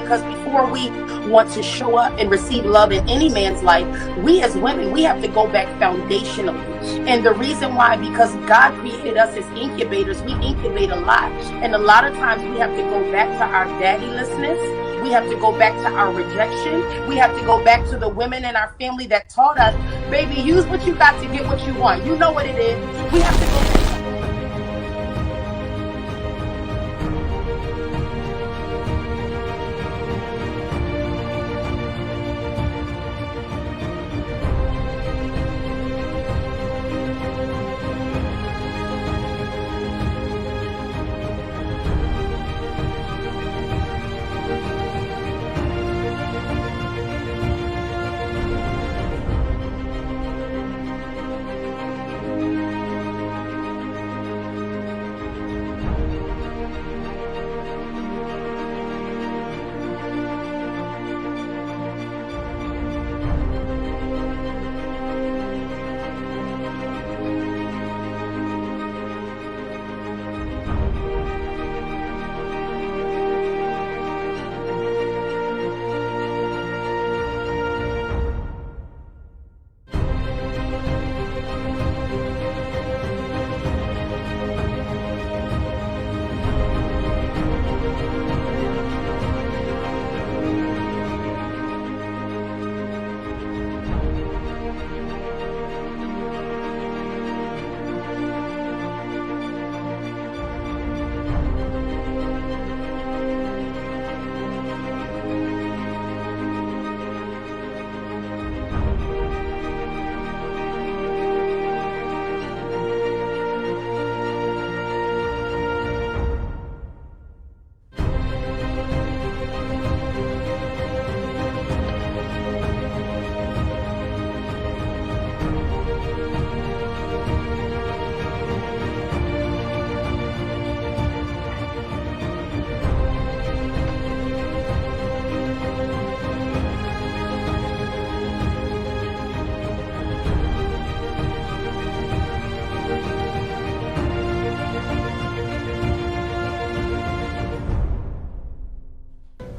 because before we want to show up and receive love in any man's life, we as women, we have to go back foundationally. And the reason why, because God created us as incubators, we incubate a lot. And a lot of times we have to go back to our daddylessness. We have to go back to our rejection. We have to go back to the women in our family that taught us, baby, use what you got to get what you want. You know what it is. We have to go back.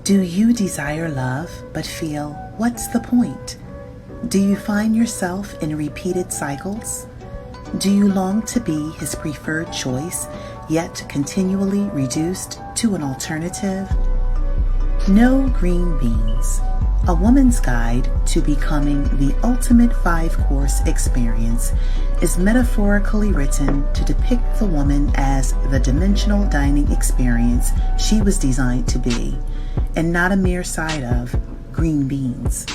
Do you desire love but feel, what's the point? Do you find yourself in repeated cycles? Do you long to be his preferred choice, yet continually reduced to an alternative? No Green Beans, a woman's guide to becoming the ultimate 5-course experience, is metaphorically written to depict the woman as the dimensional dining experience she was designed to be, and not a mere side of green beans.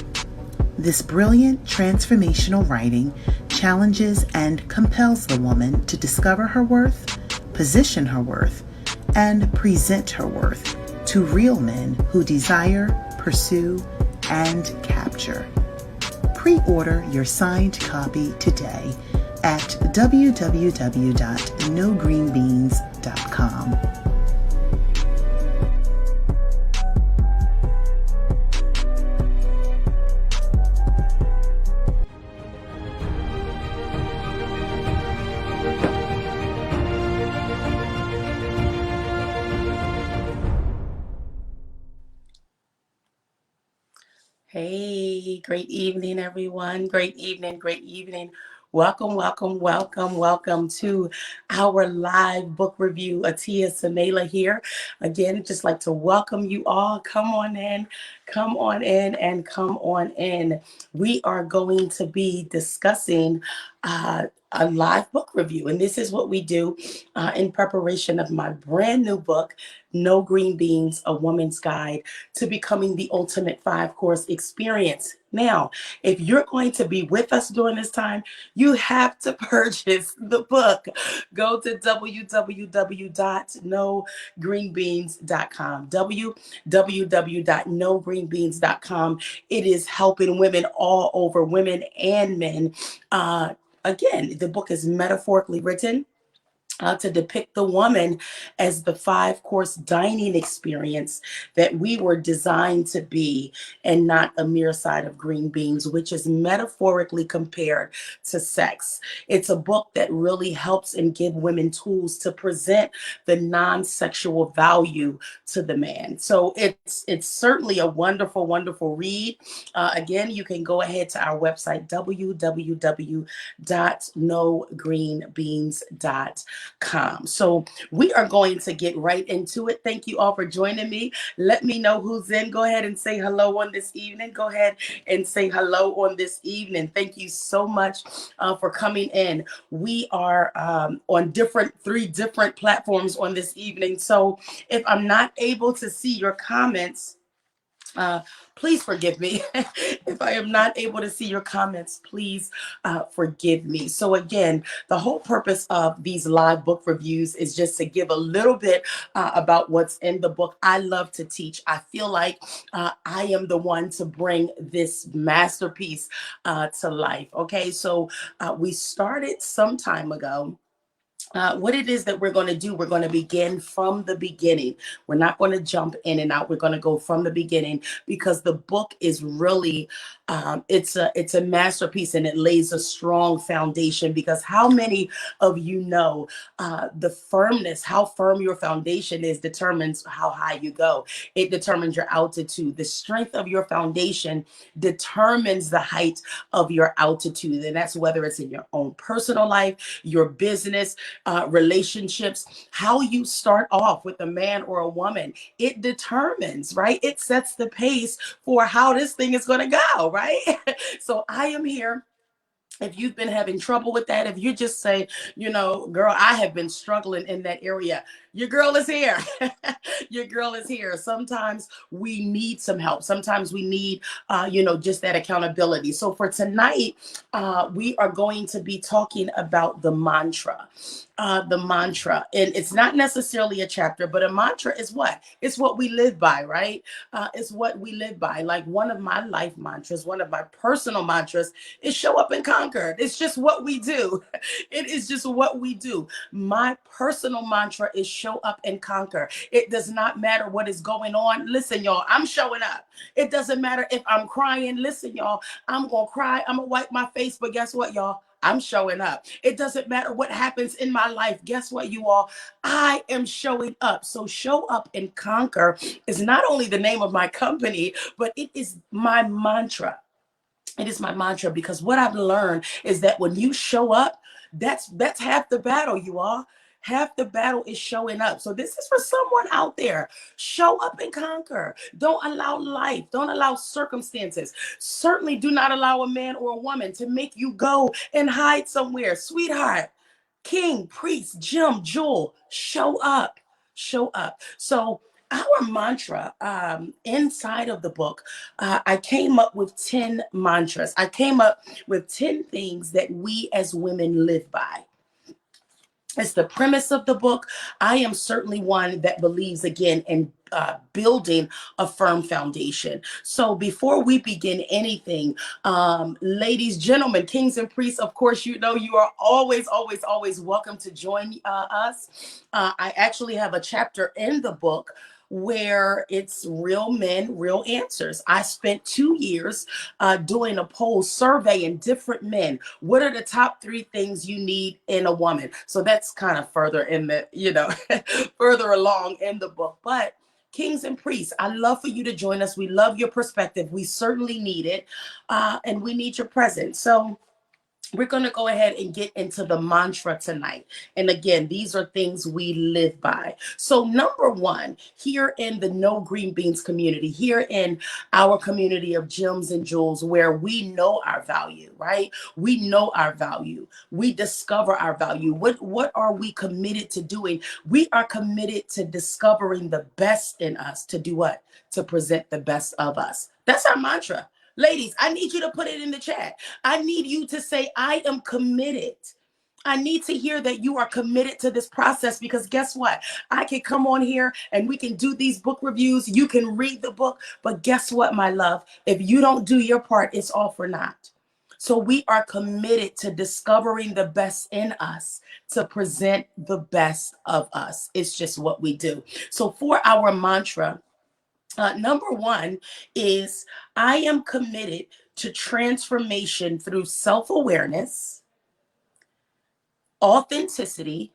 This brilliant transformational writing challenges and compels the woman to discover her worth, position her worth, and present her worth to real men who desire, pursue, and capture. Pre-order your signed copy today at www.nogreenbeans.com. Hey, great evening, everyone. Great evening, great evening. Welcome, welcome, welcome, welcome to our live book review. Atiya, Samala here. Again, just like to welcome you all. Come on in, come on in, and come on in. We are going to be discussing a live book review, and this is what we do in preparation of my brand new book, No Green Beans, A Woman's Guide to Becoming the Ultimate 5-Course Experience. Now, if you're going to be with us during this time, you have to purchase the book. Go to www.nogreenbeans.com. www.nogreenbeans.com. It is helping women all over, women and men. Again, the book is metaphorically written. to depict the woman as the five-course dining experience that we were designed to be, and not a mere side of green beans, which is metaphorically compared to sex. It's a book that really helps and give women tools to present the non-sexual value to the man. So it's certainly a wonderful, wonderful read. Again, you can go ahead to our website, www.nogreenbeans.com. So we are going to get right into it. Thank you all for joining me. Let me know who's in. Go ahead and say hello on this evening. Go ahead and say hello on this evening. Thank you so much for coming in. We are on three different platforms on this evening. So if I'm not able to see your comments, uh, please forgive me. If I am not able to see your comments, please forgive me. So again, the whole purpose of these live book reviews is just to give a little bit about what's in the book. I love to teach. I feel like I am the one to bring this masterpiece to life. Okay, so we started some time ago. What it is that we're going to do, we're going to begin from the beginning. We're not going to jump in and out. We're going to go from the beginning, because the book is really it's a masterpiece, and it lays a strong foundation. Because how many of you know the firmness, how firm your foundation is, determines how high you go. It determines your altitude. The strength of your foundation determines the height of your altitude, and that's whether it's in your own personal life, your business, relationships, how you start off with a man or a woman. It determines, right? It sets the pace for how this thing is going to go, right? So I am here. If you've been having trouble with that, if you just say, girl, I have been struggling in that area, your girl is here. Your girl is here. Sometimes we need some help. Sometimes we need, just that accountability. So for tonight, we are going to be talking about the mantra. The mantra, and it's not necessarily a chapter, but a mantra is what? It's what we live by, right? It's what we live by. Like one of my life mantras, one of my personal mantras is show up and conquer. It's just what we do. It is just what we do. My personal mantra is show up and conquer. It does not matter what is going on. Listen, y'all, I'm showing up. It doesn't matter if I'm crying. Listen, y'all, I'm going to cry. I'm going to wipe my face. But guess what, y'all? I'm showing up. It doesn't matter what happens in my life. Guess what, you all? I am showing up. So show up and conquer is not only the name of my company, but it is my mantra. It is my mantra, because what I've learned is that when you show up, that's half the battle, you all. Half the battle is showing up. So this is for someone out there. Show up and conquer. Don't allow life, don't allow circumstances. Certainly do not allow a man or a woman to make you go and hide somewhere. Sweetheart, king, priest, gem, jewel, show up. Show up. So our mantra inside of the book, I came up with 10 mantras. I came up with 10 things that we as women live by. It's the premise of the book. I am certainly one that believes, again, in building a firm foundation. So before we begin anything, ladies, gentlemen, kings and priests, of course, you know you are always, always, always welcome to join us. I actually have a chapter in the book where it's real men, real answers. I spent 2 years doing a poll surveying different men. What are the top 3 things you need in a woman? So that's kind of further in the, further along in the book. But kings and priests, I love for you to join us. We love your perspective. We certainly need it. And we need your presence. So we're going to go ahead and get into the mantra tonight. And again, these are things we live by. So number one, here in the No Green Beans community, here in our community of gems and jewels, where we know our value, right? We know our value. We discover our value. What are we committed to doing? We are committed to discovering the best in us. To do what? To present the best of us. That's our mantra. Ladies, I need you to put it in the chat. I need you to say, I am committed. I need to hear that you are committed to this process, because guess what? I can come on here and we can do these book reviews. You can read the book, but guess what, my love? If you don't do your part, it's all for naught. So we are committed to discovering the best in us to present the best of us. It's just what we do. So for our mantra, number one is I am committed to transformation through self awareness, authenticity,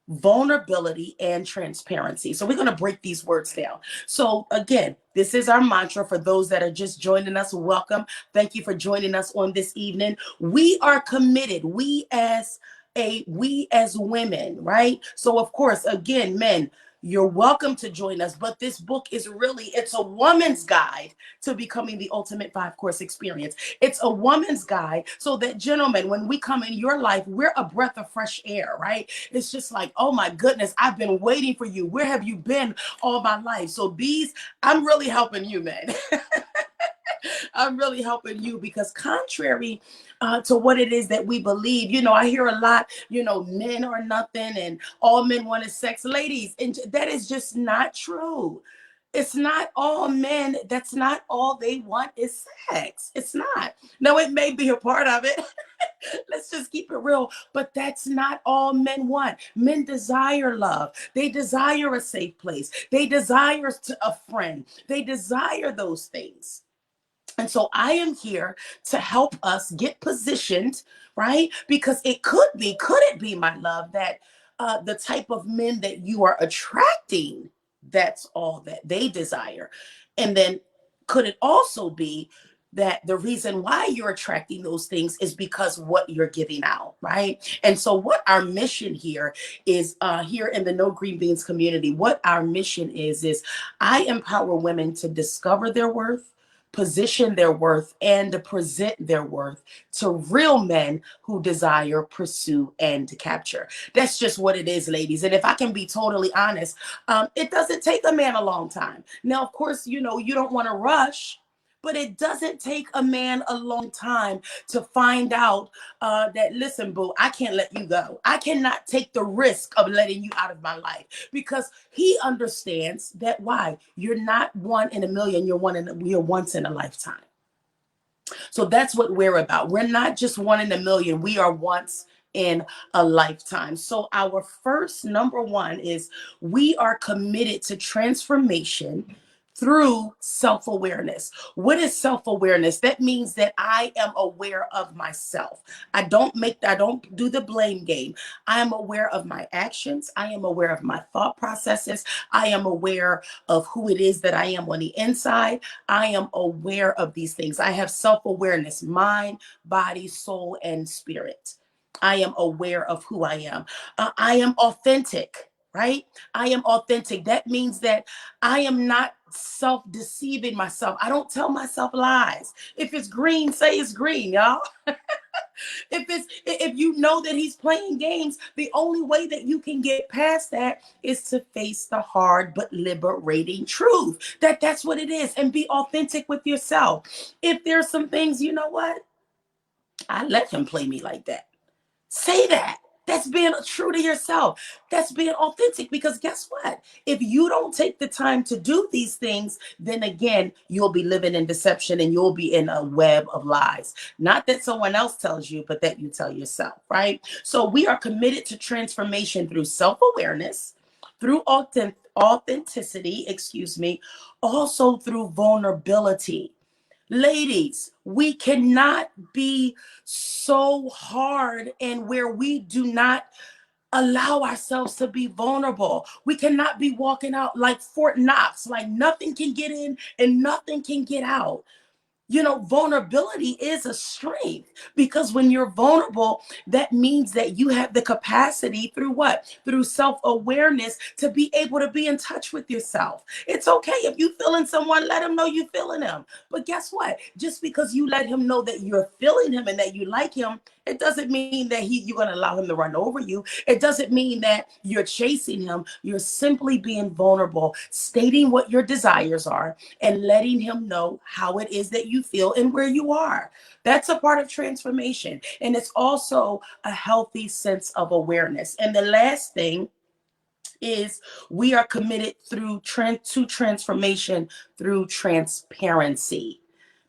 vulnerability, and transparency. So we're going to break these words down. So again, this is our mantra for those that are just joining us. Welcome. Thank you for joining us on this evening. We are committed. We as women, right? So of course, again, men, you're welcome to join us, but this book is really, it's a woman's guide to becoming the ultimate 5 course experience. It's a woman's guide so that, gentlemen, when we come in your life, we're a breath of fresh air, right? It's just like, oh my goodness, I've been waiting for you. Where have you been all my life? So I'm really helping you, man. I'm really helping you because contrary to what it is that we believe, I hear a lot, men are nothing and all men want is sex. Ladies, and that is just not true. It's not all men. That's not all they want is sex. It's not. No, it may be a part of it. Let's just keep it real. But that's not all men want. Men desire love. They desire a safe place. They desire a friend. They desire those things. And so I am here to help us get positioned, right? Because could it be, my love, that the type of men that you are attracting, that's all that they desire? And then could it also be that the reason why you're attracting those things is because what you're giving out, right? And so what our mission here is, here in the No Green Beans community, what our mission is I empower women to discover their worth, position their worth, and to present their worth to real men who desire, pursue, and to capture. That's just what it is, ladies. And if I can be totally honest, it doesn't take a man a long time. Now, of course, you don't want to rush. But it doesn't take a man a long time to find out that, listen, boo, I can't let you go. I cannot take the risk of letting you out of my life because he understands that why? You're not one in a million, you're once in a lifetime. So that's what we're about. We're not just one in a million, we are once in a lifetime. So our first number one is we are committed to transformation through self-awareness. What is self-awareness? That means that I am aware of myself. I don't do the blame game. I am aware of my actions. I am aware of my thought processes. I am aware of who it is that I am on the inside. I am aware of these things. I have self-awareness, mind, body, soul, and spirit. I am aware of who I am. I am authentic, right? I am authentic. That means that I am not self-deceiving myself. I don't tell myself lies. If it's green, say it's green, y'all. If you know that he's playing games, the only way that you can get past that is to face the hard but liberating truth. That's what it is. And be authentic with yourself. If there's some things, you know what? I let him play me like that. Say that. That's being true to yourself. That's being authentic because guess what? If you don't take the time to do these things, then again, you'll be living in deception and you'll be in a web of lies. Not that someone else tells you, but that you tell yourself, right? So we are committed to transformation through self-awareness, through authenticity, also through vulnerability. Ladies, we cannot be so hard and where we do not allow ourselves to be vulnerable. We cannot be walking out like Fort Knox, like nothing can get in and nothing can get out. Vulnerability is a strength because when you're vulnerable, that means that you have the capacity through what? Through self-awareness to be able to be in touch with yourself. It's okay if you feeling someone, let him know you feeling him. But guess what? Just because you let him know that you're feeling him and that you like him, it doesn't mean that you're going to allow him to run over you. It doesn't mean that you're chasing him. You're simply being vulnerable, stating what your desires are and letting him know how it is that you feel and where you are. That's a part of transformation. And it's also a healthy sense of awareness. And the last thing is we are committed to transformation through transparency.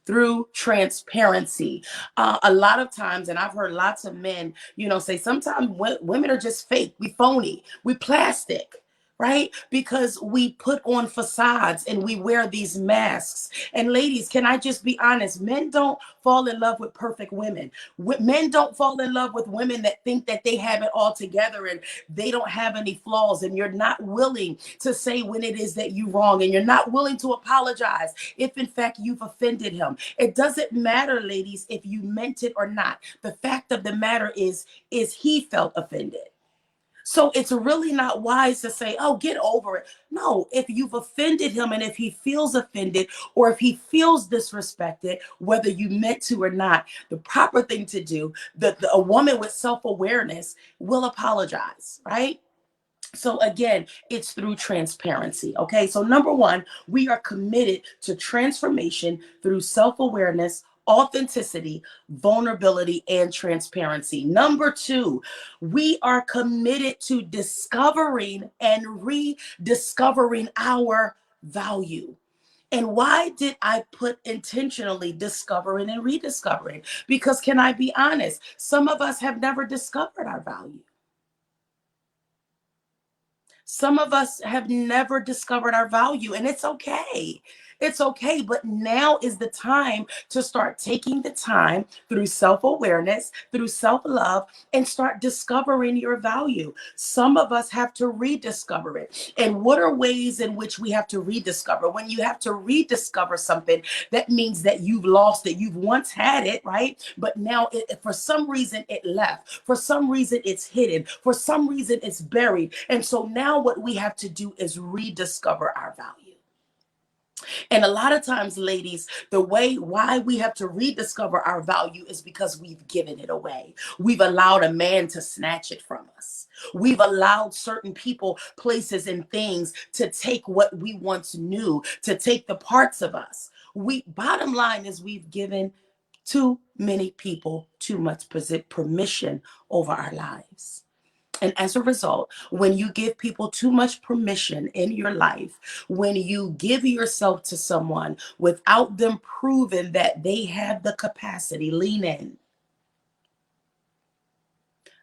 through transparency. A lot of times, and I've heard lots of men, say sometimes women are just fake, we phony, we plastic, right? Because we put on facades and we wear these masks. And ladies, can I just be honest? Men don't fall in love with perfect women. Men don't fall in love with women that think that they have it all together and they don't have any flaws. And you're not willing to say when it is that you're wrong. And you're not willing to apologize if in fact you've offended him. It doesn't matter, ladies, if you meant it or not. The fact of the matter is he felt offended. So it's really not wise to say, oh, get over it. No, if you've offended him and if he feels offended or if he feels disrespected, whether you meant to or not, the proper thing to do, a woman with self-awareness will apologize, right? So again, it's through transparency. Okay. So number one, we are committed to transformation through self-awareness, authenticity, vulnerability, and transparency. Number two, we are committed to discovering and rediscovering our value. And why did I put intentionally discovering and rediscovering? Because can I be honest? Some of us have never discovered our value. Some of us have never discovered our value, and it's okay. It's okay. But now is the time to start taking the time through self-awareness, through self-love, and start discovering your value. Some of us have to rediscover it. And what are ways in which we have to rediscover? When you have to rediscover something, that means that you've lost it. You've once had it, right? But now for some reason it left. For some reason it's hidden. For some reason it's buried. And so now what we have to do is rediscover our value. And a lot of times, ladies, the way why we have to rediscover our value is because we've given it away. We've allowed a man to snatch it from us. We've allowed certain people, places, and things to take what we once knew, to take the parts of us. Bottom line is we've given too many people too much permission over our lives. And as a result, when you give people too much permission in your life, when you give yourself to someone without them proving that they have the capacity, lean in.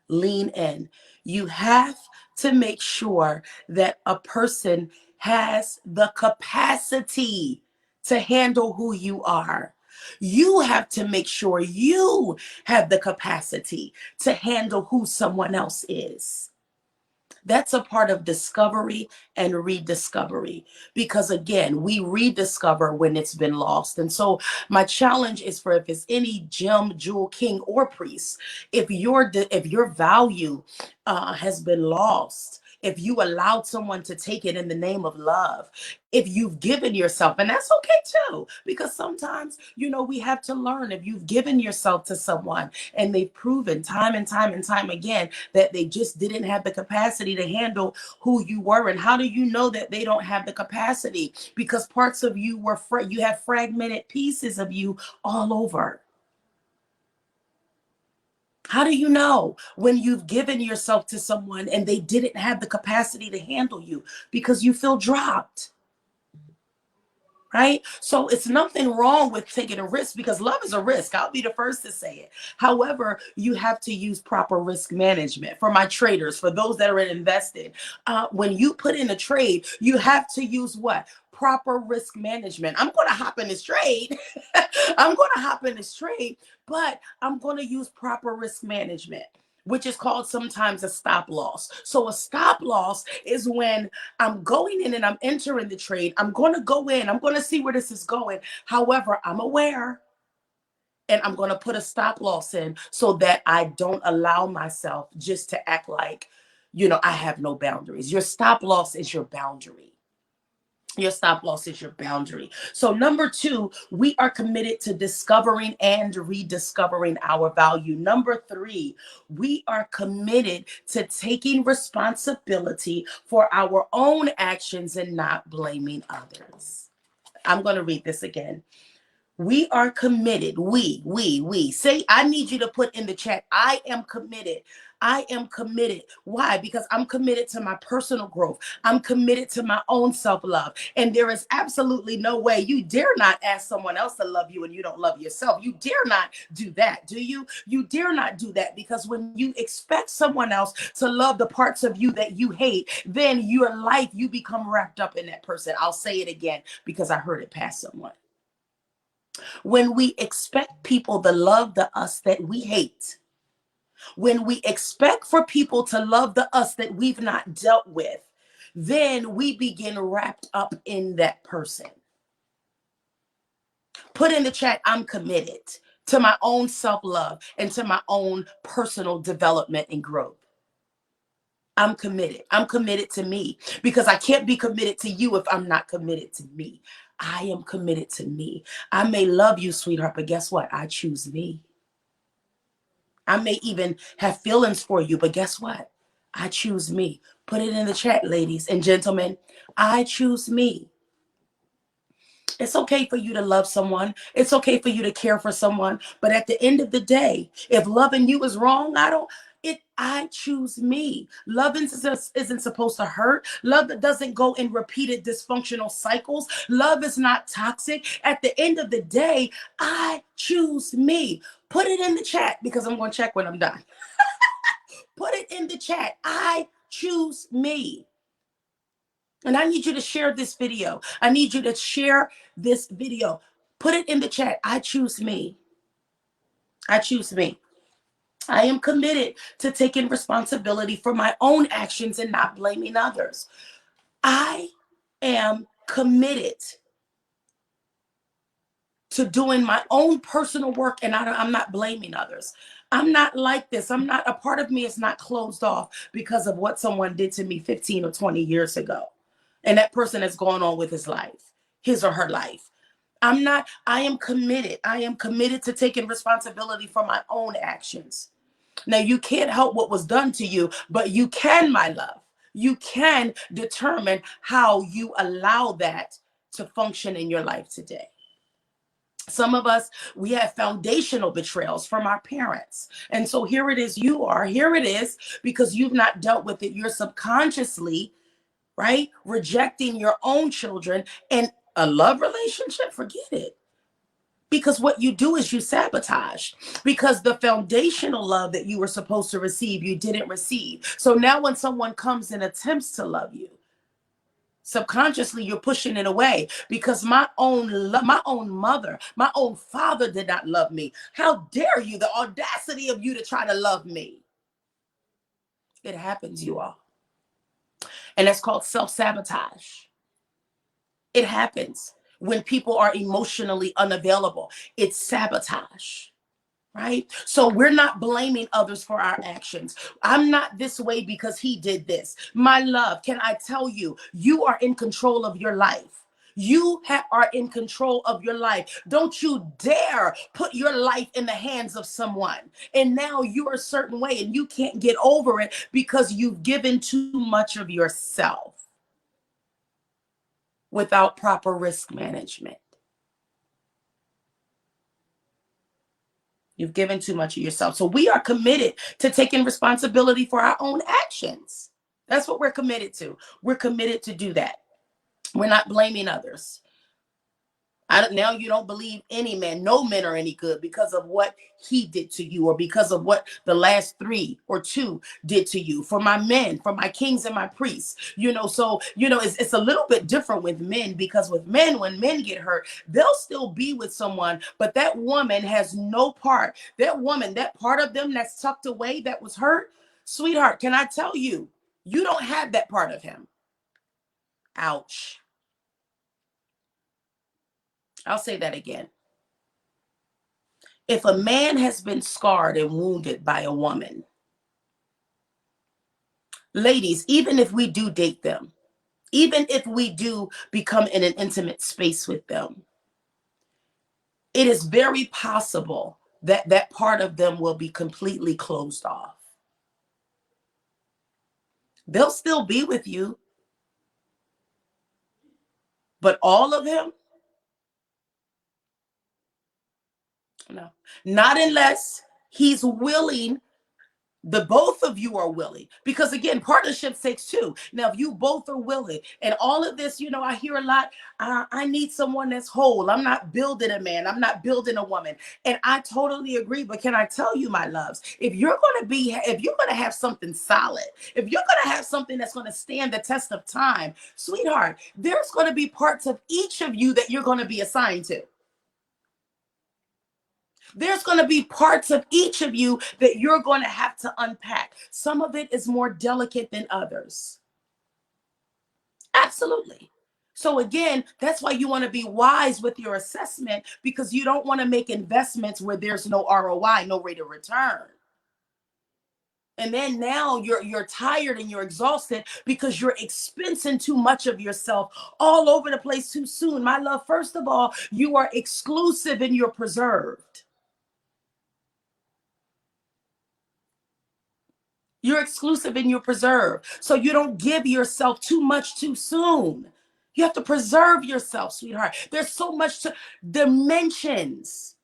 Lean in. You have to make sure that a person has the capacity to handle who you are. You have to make sure you have the capacity to handle who someone else is. That's a part of discovery and rediscovery, because again, we rediscover when it's been lost. And so my challenge is for, if it's any gem, jewel, king, or priest, if your value has been lost, if you allowed someone to take it in the name of love, if you've given yourself, and that's okay too, because sometimes, we have to learn. If you've given yourself to someone and they've proven time and time and time again that they just didn't have the capacity to handle who you were. And how do you know that they don't have the capacity? Because parts of you you have fragmented pieces of you all over. How do you know when you've given yourself to someone and they didn't have the capacity to handle you? Because you feel dropped. Right? So it's nothing wrong with taking a risk, because love is a risk. I'll be the first to say it. However, you have to use proper risk management. For my traders, for those that are invested, when you put in a trade, you have to use what? Proper risk management. I'm going to hop in this trade. But I'm going to use proper risk management, which is called sometimes a stop loss. So a stop loss is when I'm going in and I'm entering the trade. I'm going to go in. I'm going to see where this is going. However, I'm aware, and I'm going to put a stop loss in so that I don't allow myself just to act like, I have no boundaries. Your stop loss is your boundary. Your stop loss is your boundary. So number two, we are committed to discovering and rediscovering our value. Number three, we are committed to taking responsibility for our own actions and not blaming others. I'm going to read this again. We are committed. We. Say, I need you to put in the chat, I am committed. I am committed. Why? Because I'm committed to my personal growth. I'm committed to my own self love. And there is absolutely no way you dare not ask someone else to love you and you don't love yourself. You dare not do that, do you? You dare not do that, because when you expect someone else to love the parts of you that you hate, then your life, you become wrapped up in that person. I'll say it again because I heard it past someone. When we expect people to love the us that we hate, when we expect for people to love the us that we've not dealt with, then we begin wrapped up in that person. Put in the chat, I'm committed to my own self-love and to my own personal development and growth. I'm committed. I'm committed to me, because I can't be committed to you if I'm not committed to me. I am committed to me. I may love you, sweetheart, but guess what? I choose me. I may even have feelings for you, but guess what? I choose me. Put it in the chat, ladies and gentlemen. I choose me. It's okay for you to love someone. It's okay for you to care for someone. But at the end of the day, if loving you is wrong, I choose me. Love isn't supposed to hurt. Love doesn't go in repeated dysfunctional cycles. Love is not toxic. At the end of the day, I choose me. Put it in the chat, because I'm going to check when I'm done. Put it in the chat. I choose me. And I need you to share this video. I need you to share this video. Put it in the chat. I choose me. I choose me. I am committed to taking responsibility for my own actions and not blaming others. I am committed to doing my own personal work, and I'm not blaming others. I'm not like this. A part of me is not closed off because of what someone did to me 15 or 20 years ago. And that person has gone on with his or her life. I am committed. I am committed to taking responsibility for my own actions. Now, you can't help what was done to you, but you can, my love. You can determine how you allow that to function in your life today. Some of us, we have foundational betrayals from our parents. And so here it is, here it is, because you've not dealt with it. You're subconsciously, right, rejecting your own children. And a love relationship, forget it. Because what you do is you sabotage, because the foundational love that you were supposed to receive, you didn't receive. So now when someone comes and attempts to love you, subconsciously you're pushing it away, because my own mother, my own father did not love me. How dare you, the audacity of you to try to love me. It happens, you all. And that's called self-sabotage. It happens when people are emotionally unavailable. It's sabotage. Right? So we're not blaming others for our actions. I'm not this way because he did this. My love, can I tell you, you are in control of your life. Are in control of your life. Don't you dare put your life in the hands of someone. And now you're a certain way and you can't get over it because you've given too much of yourself without proper risk management. You've given too much of yourself. So we are committed to taking responsibility for our own actions. That's what we're committed to. We're committed to do that. We're not blaming others. Now you don't believe any man. No men are any good because of what he did to you, or because of what the last 3 or 2 did to you. For my men, for my kings and my priests, so, it's a little bit different with men, because with men, when men get hurt, they'll still be with someone, but that woman has no part. That woman, that part of them that's tucked away, that was hurt, sweetheart, can I tell you, you don't have that part of him. Ouch. I'll say that again. If a man has been scarred and wounded by a woman, ladies, even if we do date them, even if we do become in an intimate space with them, it is very possible that that part of them will be completely closed off. They'll still be with you, but all of him, No, not unless he's willing, the both of you are willing, because again, partnership takes two. Now if you both are willing, and all of this, I hear a lot, I need someone that's whole. I'm not building a man, I'm not building a woman, and I totally agree. But can I tell you, my loves, if you're going to have something solid, if you're going to have something that's going to stand the test of time, sweetheart, there's going to be parts of each of you that you're going to be assigned to. There's going to be parts of each of you that you're going to have to unpack. Some of it is more delicate than others. Absolutely. So again, that's why you want to be wise with your assessment, because you don't want to make investments where there's no ROI, no rate of return. And then now you're tired and you're exhausted because you're expensing too much of yourself all over the place too soon. My love, first of all, you are exclusive and you're preserved. You're exclusive and you're preserved. So you don't give yourself too much too soon. You have to preserve yourself, sweetheart. There's so much to dimensions.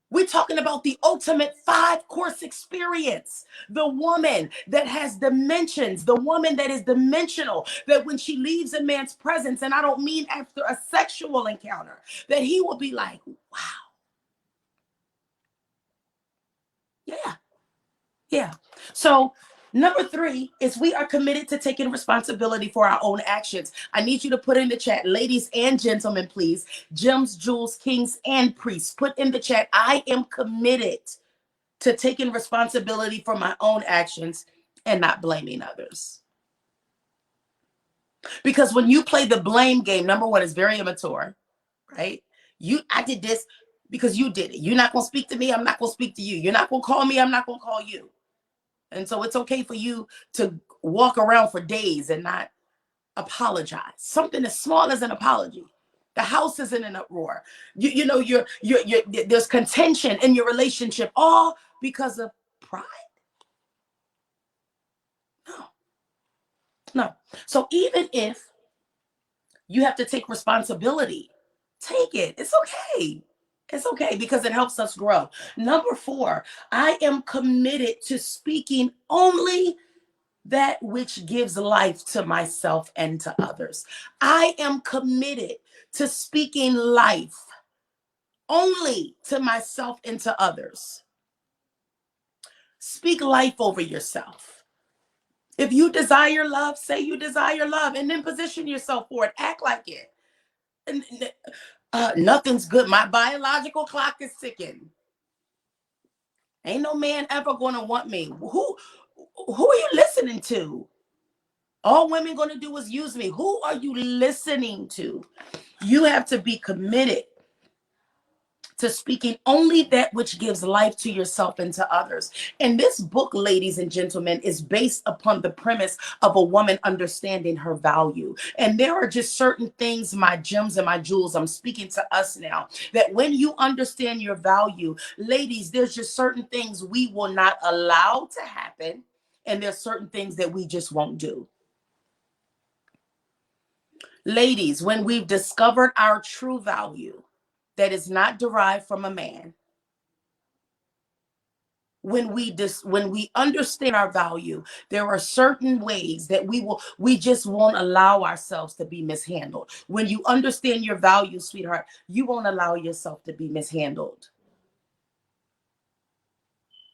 We're talking about the ultimate 5-course experience. The woman that has dimensions, the woman that is dimensional, that when she leaves a man's presence, and I don't mean after a sexual encounter, that he will be like, wow. Yeah. Yeah. So number 3 is we are committed to taking responsibility for our own actions. I need you to put in the chat, ladies and gentlemen, please, gems, jewels, kings, and priests. Put in the chat, I am committed to taking responsibility for my own actions and not blaming others. Because when you play the blame game, number 1, is very immature, right? I did this because you did it. You're not going to speak to me. I'm not going to speak to you. You're not going to call me. I'm not going to call you. And so it's okay for you to walk around for days and not apologize. Something as small as an apology. The house is in an uproar. You're there's contention in your relationship, all because of pride. No. So even if you have to take responsibility, take it. It's okay. It's okay, because it helps us grow. Number 4, I am committed to speaking only that which gives life to myself and to others. I am committed to speaking life only to myself and to others. Speak life over yourself. If you desire love, say you desire love, and then position yourself for it. Act like it. Nothing's good. My biological clock is ticking. Ain't no man ever going to want me. Who are you listening to? All women going to do is use me. Who are you listening to? You have to be committed to speaking only that which gives life to yourself and to others. And this book, ladies and gentlemen, is based upon the premise of a woman understanding her value. And there are just certain things, my gems and my jewels, I'm speaking to us now, that when you understand your value, ladies, there's just certain things we will not allow to happen. And there's certain things that we just won't do. Ladies, when we've discovered our true value that is not derived from a man, when we understand our value, there are certain ways that we just won't allow ourselves to be mishandled. When you understand your value, sweetheart, you won't allow yourself to be mishandled.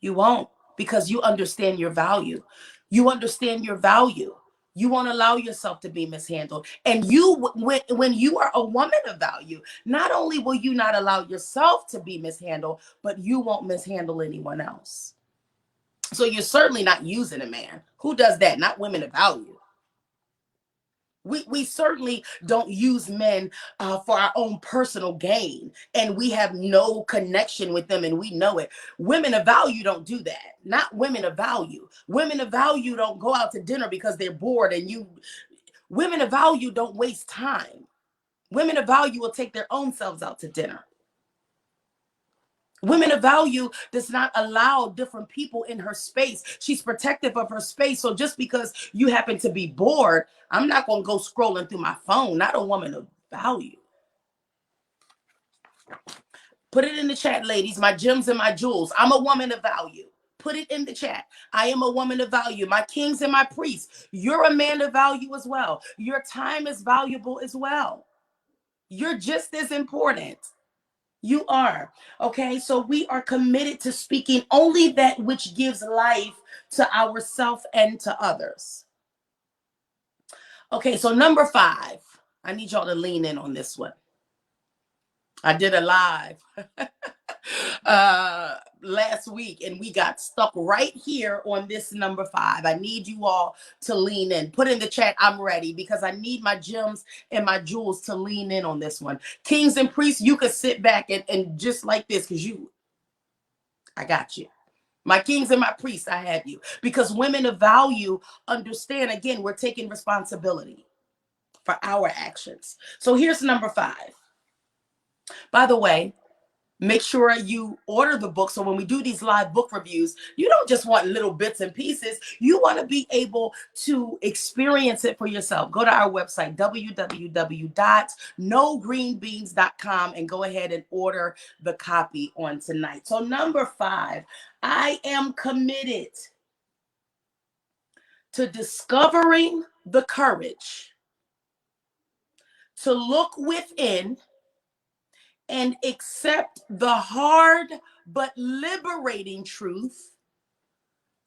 You won't, because you understand your value. You understand your value. You won't allow yourself to be mishandled. And when you are a woman of value, not only will you not allow yourself to be mishandled, but you won't mishandle anyone else. So you're certainly not using a man. Who does that? Not women of value. We certainly don't use men for our own personal gain, and we have no connection with them, and we know it. Women of value don't do that. Not women of value. Women of value don't go out to dinner because they're bored, and women of value don't waste time. Women of value will take their own selves out to dinner. Women of value does not allow different people in her space. She's protective of her space. So just because you happen to be bored, I'm not going to go scrolling through my phone. Not a woman of value. Put it in the chat, ladies. My gems and my jewels. I'm a woman of value. Put it in the chat. I am a woman of value. My kings and my priests. You're a man of value as well. Your time is valuable as well. You're just as important. You are. Okay. So we are committed to speaking only that which gives life to ourselves and to others. Okay. So number 5, I need y'all to lean in on this one. I did a live last week and we got stuck right here on this number 5. I need you all to lean in. Put in the chat, I'm ready, because I need my gems and my jewels to lean in on this one. Kings and priests, you could sit back and just like this, because I got you. My kings and my priests, I have you. Because women of value understand, again, we're taking responsibility for our actions. So here's number 5. By the way, make sure you order the book. So when we do these live book reviews, you don't just want little bits and pieces. You want to be able to experience it for yourself. Go to our website, www.nogreenbeans.com, and go ahead and order the copy on tonight. So number 5, I am committed to discovering the courage to look within and accept the hard but liberating truth.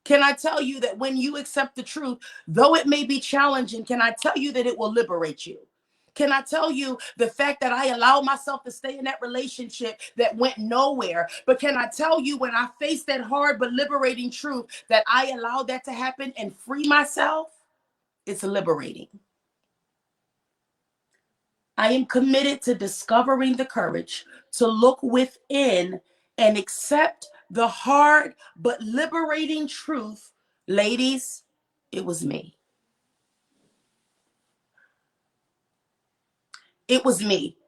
Can I tell you that when you accept the truth, though it may be challenging, can I tell you that it will liberate you? Can I tell you the fact that I allowed myself to stay in that relationship that went nowhere? But can I tell you, when I faced that hard but liberating truth, that I allowed that to happen and free myself? It's liberating. I am committed to discovering the courage to look within and accept the hard but liberating truth. Ladies, it was me. It was me.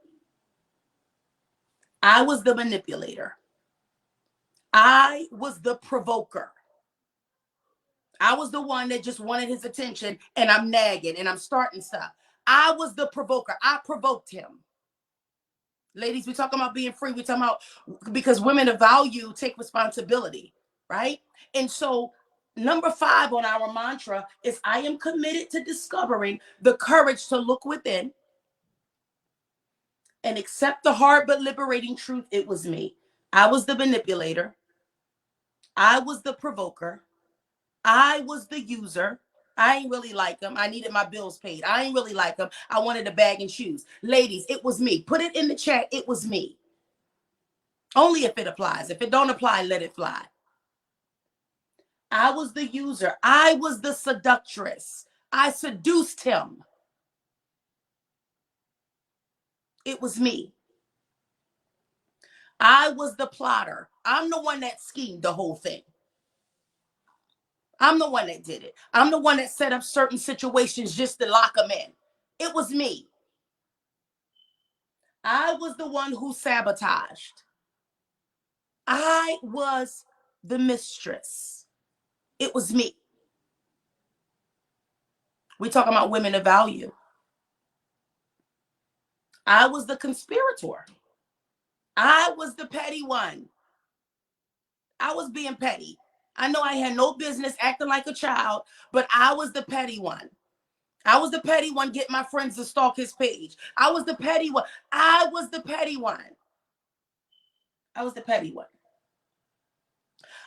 I was the manipulator. I was the provoker. I was the one that just wanted his attention, and I'm nagging and I'm starting stuff. I was the provoker. I provoked him. Ladies, we're talking about being free. We're talking about, because women of value take responsibility, right? And so number 5 on our mantra is, I am committed to discovering the courage to look within and accept the hard but liberating truth. It was me. I was the manipulator. I was the provoker. I was the user. I ain't really like him. I needed my bills paid. I ain't really like him. I wanted a bag and shoes. Ladies, it was me. Put it in the chat. It was me. Only if it applies. If it don't apply, let it fly. I was the user. I was the seductress. I seduced him. It was me. I was the plotter. I'm the one that schemed the whole thing. I'm the one that did it. I'm the one that set up certain situations just to lock them in. It was me. I was the one who sabotaged. I was the mistress. It was me. We're talking about women of value. I was the conspirator. I was the petty one. I was being petty. I know I had no business acting like a child, but I was the petty one. I was the petty one getting my friends to stalk his page. I was the petty one. I was the petty one. I was the petty one.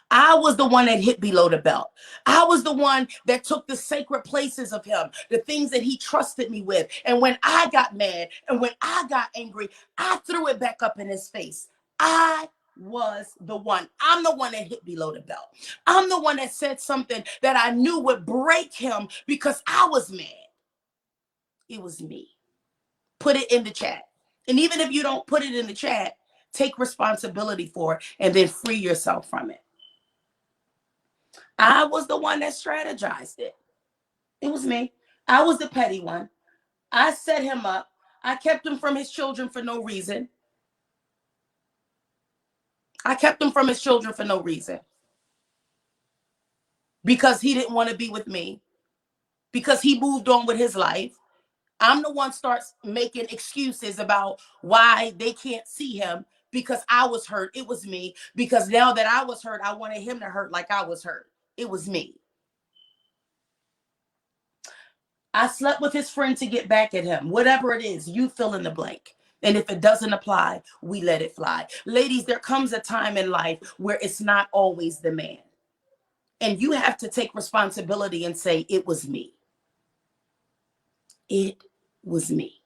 I was the one that hit below the belt. I was the one that took the sacred places of him, the things that he trusted me with. And when I got mad and when I got angry, I threw it back up in his face. I was the one. I'm the one that hit below the belt. I'm the one that said something that I knew would break him because I was mad. It was me. Put it in the chat. And even if you don't put it in the chat, take responsibility for it and then free yourself from it. I was the one that strategized it. It was me. I was the petty one. I set him up. I kept him from his children for no reason. I kept him from his children for no reason. Because he didn't want to be with me. Because he moved on with his life. I'm the one starts making excuses about why they can't see him. because I was hurt. It was me. Because now that I was hurt, I wanted him to hurt like I was hurt. It was me. I slept with his friend to get back at him. Whatever it is, you fill in the blank. And if it doesn't apply, we let it fly. Ladies, there comes a time in life where it's not always the man. And you have to take responsibility and say, it was me. It was me.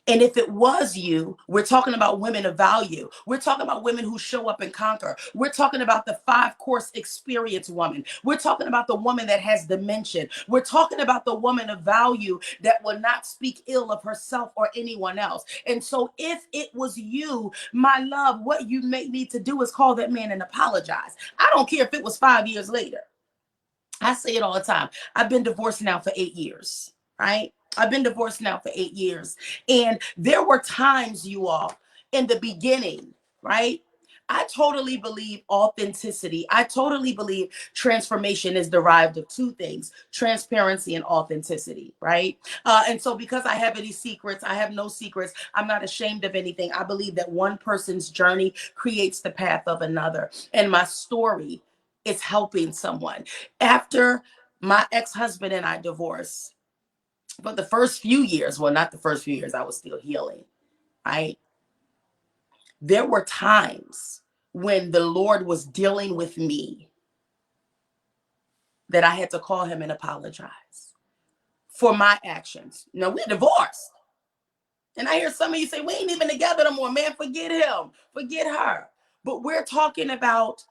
And if it was you, we're talking about women of value. We're talking about women who show up and conquer. We're talking about the 5-course experience woman. We're talking about the woman that has dimension. We're talking about the woman of value that will not speak ill of herself or anyone else. And so if it was you, my love, what you may need to do is call that man and apologize. I don't care if it was 5 years later. I say it all the time. I've been divorced now for 8 years, right? I've been divorced now for 8 years. And there were times, you all, in the beginning, right? I totally believe authenticity. I totally believe transformation is derived of 2 things, transparency and authenticity, right? And so because I have any secrets, I have no secrets. I'm not ashamed of anything. I believe that one person's journey creates the path of another. And my story is helping someone. After my ex-husband and I divorced, but the first few years, well, not the first few years, I was still healing, right? There were times when the Lord was dealing with me that I had to call him and apologize for my actions. Now, we're divorced. And I hear some of you say, we ain't even together no more, man. Forget him, forget her. But we're talking about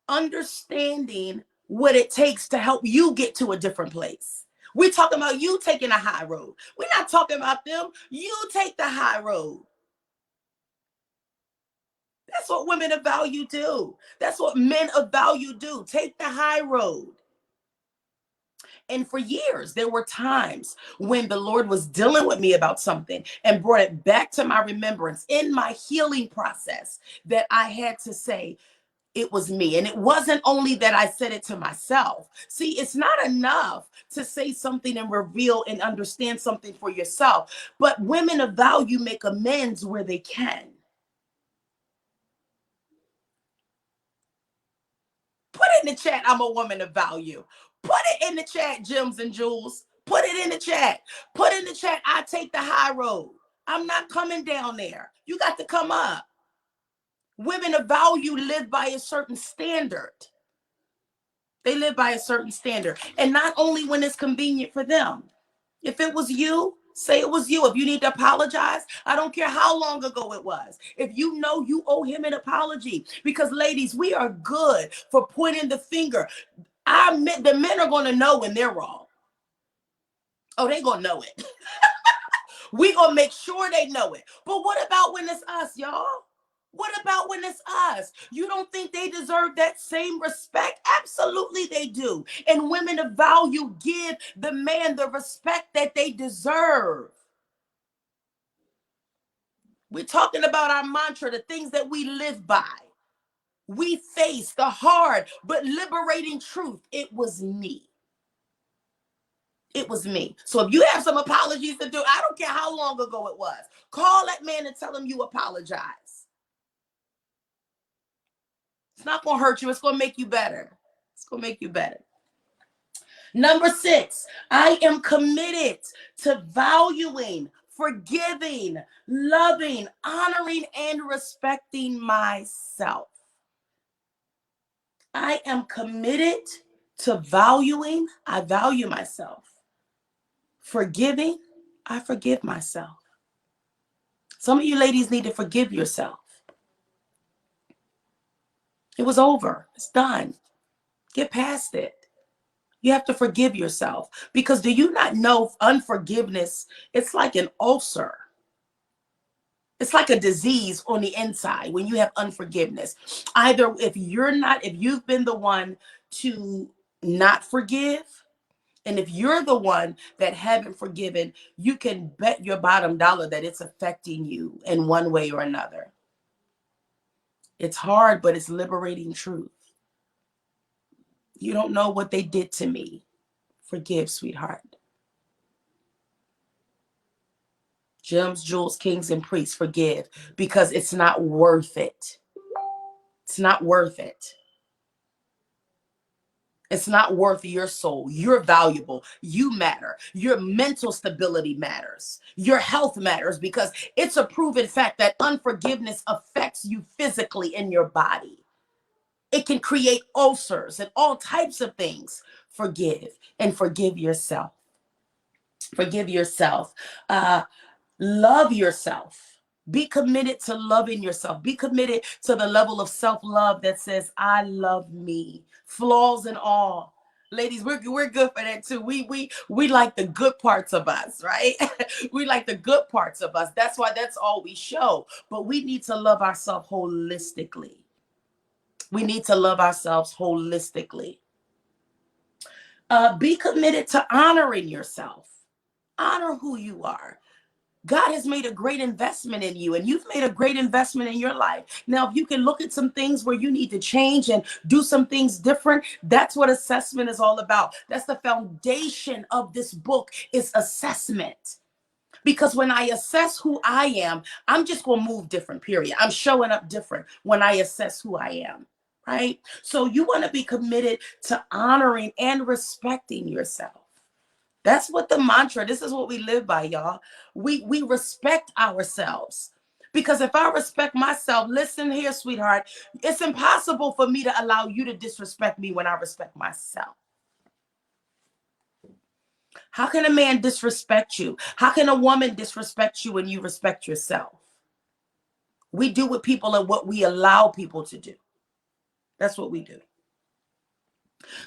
understanding what it takes to help you get to a different place. We're talking about you taking a high road. We're not talking about them. You take the high road. That's what women of value do. That's what men of value do. Take the high road. And for years, there were times when the Lord was dealing with me about something and brought it back to my remembrance in my healing process that I had to say, it was me. And it wasn't only that I said it to myself. See, it's not enough to say something and reveal and understand something for yourself. But women of value make amends where they can. Put it in the chat, I'm a woman of value. Put it in the chat, Gems and Jewels. Put it in the chat. Put in the chat, I take the high road. I'm not coming down there. You got to come up. Women of value live by a certain standard. They live by a certain standard. And not only when it's convenient for them. If it was you, say it was you. If you need to apologize, I don't care how long ago it was. If you know you owe him an apology. Because ladies, we are good for pointing the finger. The men are going to know when they're wrong. Oh, they're going to know it. We're going to make sure they know it. But what about when it's us, y'all? What about when it's us? You don't think they deserve that same respect? Absolutely they do. And women of value give the man the respect that they deserve. We're talking about our mantra, the things that we live by. We face the hard but liberating truth. It was me. It was me. So if you have some apologies to do, I don't care how long ago it was. Call that man and tell him you apologize. It's not going to hurt you. It's going to make you better. It's going to make you better. Number 6, I am committed to valuing, forgiving, loving, honoring, and respecting myself. I am committed to valuing. I value myself. Forgiving. I forgive myself. Some of you ladies need to forgive yourself. It was over. It's done. Get past it. You have to forgive yourself. Because do you not know unforgiveness, it's like an ulcer. It's like a disease on the inside when you have unforgiveness. Either if you've been the one to not forgive, and if you're the one that haven't forgiven, you can bet your bottom dollar that it's affecting you in one way or another. It's hard, but it's liberating truth. You don't know what they did to me. Forgive, sweetheart. Gems, jewels, kings, and priests, forgive, because it's not worth it. It's not worth it. It's not worth your soul. You're valuable. You matter. Your mental stability matters. Your health matters, because it's a proven fact that unforgiveness affects you physically in your body. It can create ulcers and all types of things. Forgive, and forgive yourself. Forgive yourself. Love yourself. Be committed to loving yourself. Be committed to the level of self-love that says, I love me, flaws and all. Ladies, we're good for that too. We like the good parts of us, right? We like the good parts of us. That's why that's all we show. But we need to love ourselves holistically. We need to love ourselves holistically. Be committed to honoring yourself. Honor who you are. God has made a great investment in you, and you've made a great investment in your life. Now, if you can look at some things where you need to change and do some things different, that's what assessment is all about. That's the foundation of this book, is assessment. Because when I assess who I am, I'm just going to move different, period. I'm showing up different when I assess who I am, right? So you want to be committed to honoring and respecting yourself. That's what the mantra, this is what we live by, y'all. We respect ourselves. Because if I respect myself, listen here, sweetheart, it's impossible for me to allow you to disrespect me when I respect myself. How can a man disrespect you? How can a woman disrespect you when you respect yourself? We do with people and what we allow people to do. That's what we do.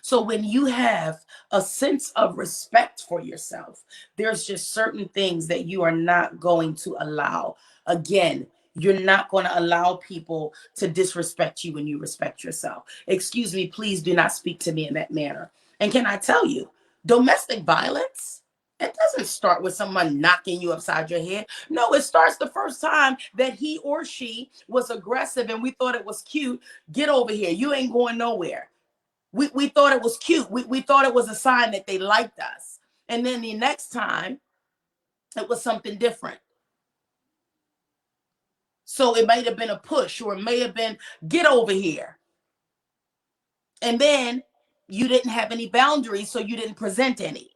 So when you have a sense of respect for yourself, there's just certain things that you are not going to allow. Again, you're not going to allow people to disrespect you when you respect yourself. Excuse me, please do not speak to me in that manner. And can I tell you, domestic violence, it doesn't start with someone knocking you upside your head. No, it starts the first time that he or she was aggressive and we thought it was cute. Get over here. You ain't going nowhere. We thought it was cute. We thought it was a sign that they liked us. And then the next time, it was something different. So it might have been a push, or it may have been, get over here. And then you didn't have any boundaries, so you didn't present any.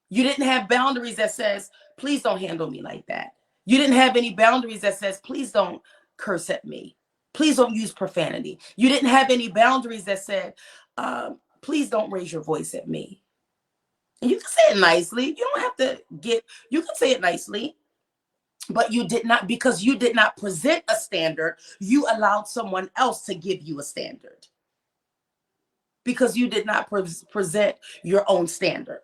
You didn't have boundaries that says, please don't handle me like that. You didn't have any boundaries that says, please don't curse at me. Please don't use profanity. You didn't have any boundaries that said, please don't raise your voice at me. And you can say it nicely. You don't have to you can say it nicely, but you did not, because you did not present a standard, you allowed someone else to give you a standard. Because you did not present your own standard.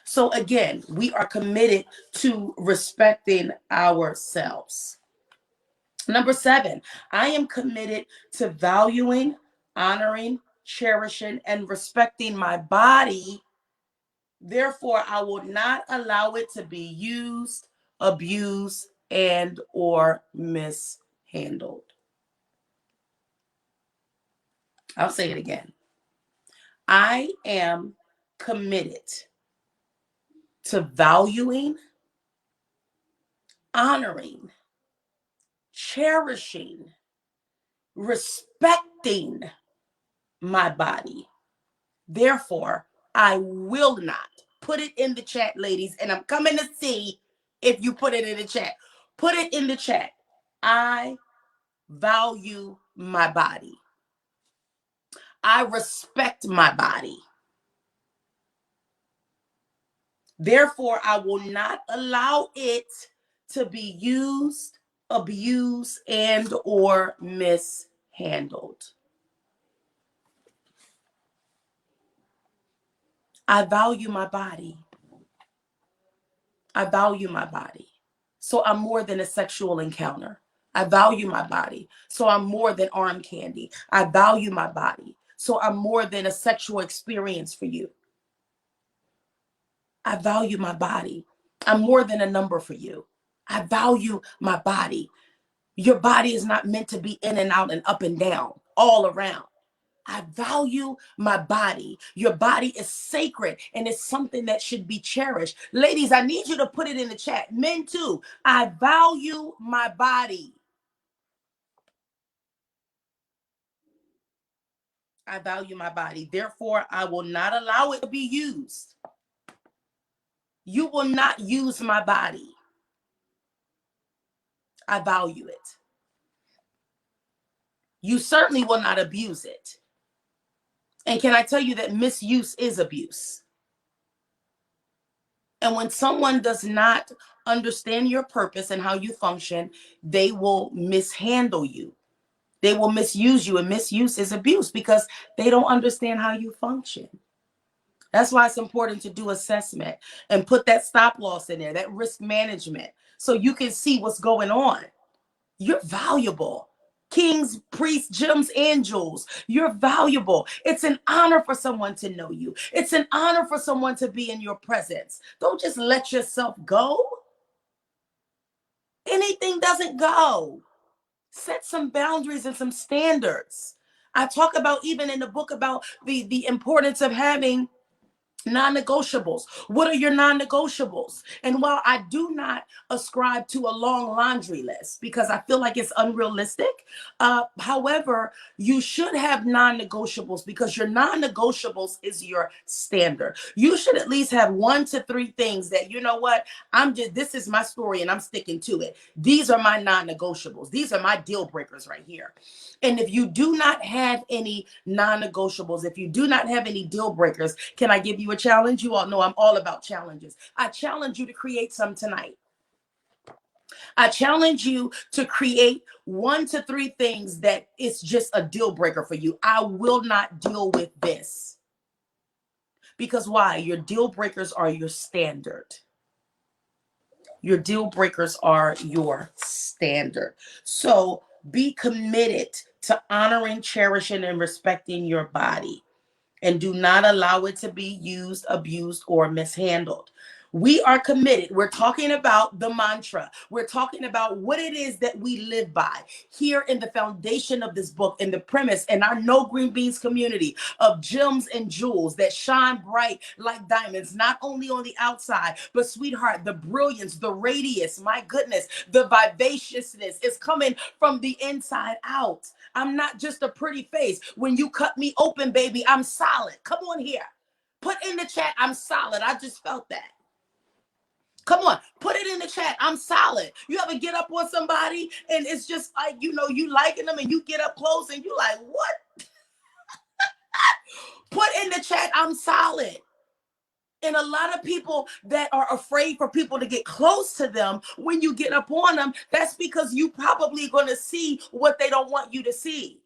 So again, we are committed to respecting ourselves. Number 7, I am committed to valuing, honoring, cherishing, and respecting my body. Therefore, I will not allow it to be used, abused, and or mishandled. I'll say it again. I am committed to valuing, honoring, cherishing, respecting my body. Therefore, I will not. Put it in the chat, ladies, and I'm coming to see if you put it in the chat. Put it in the chat. I value my body. I respect my body. Therefore, I will not allow it to be used, abused, and or mishandled. I value my body. I value my body. So I'm more than a sexual encounter. I value my body. So I'm more than arm candy. I value my body. So I'm more than a sexual experience for you. I value my body. I'm more than a number for you. I value my body. Your body is not meant to be in and out and up and down all around. I value my body. Your body is sacred and it's something that should be cherished. Ladies, I need you to put it in the chat. Men too. I value my body. I value my body. Therefore, I will not allow it to be used. You will not use my body. I value it. You certainly will not abuse it. And can I tell you that misuse is abuse? And when someone does not understand your purpose and how you function, they will mishandle you. They will misuse you, and misuse is abuse because they don't understand how you function. That's why it's important to do assessment and put that stop loss in there, that risk management, so you can see what's going on. You're valuable. Kings, priests, gems, and jewels. You're valuable. It's an honor for someone to know you. It's an honor for someone to be in your presence. Don't just let yourself go. Anything doesn't go. Set some boundaries and some standards. I talk about, even in the book, about the importance of having non-negotiables. What are your non-negotiables? And while I do not ascribe to a long laundry list because I feel like it's unrealistic, however, you should have non-negotiables because your non-negotiables is your standard. You should at least have 1 to 3 things that, you know what, this is my story and I'm sticking to it. These are my non-negotiables. These are my deal breakers right here. And if you do not have any non-negotiables, if you do not have any deal breakers, can I give you a challenge? You all know I'm all about challenges. I challenge you to create some tonight. I challenge you to create 1 to 3 things that it's just a deal breaker for you. I will not deal with this. Because why? Your deal breakers are your standard. Your deal breakers are your standard. So be committed to honoring, cherishing, and respecting your body. And do not allow it to be used, abused, or mishandled. We are committed. We're talking about the mantra. We're talking about what it is that we live by here in the foundation of this book, in the premise, in our No Green Beans community of gems and jewels that shine bright like diamonds, not only on the outside, but sweetheart, the brilliance, the radius, my goodness, the vivaciousness is coming from the inside out. I'm not just a pretty face. When you cut me open, baby, I'm solid. Come on here. Put in the chat, I'm solid. I just felt that. Come on, put it in the chat. I'm solid. You ever get up on somebody and it's just like, you know, you liking them and you get up close and you like, what? Put in the chat, I'm solid. And a lot of people that are afraid for people to get close to them when you get up on them, that's because you probably going to see what they don't want you to see.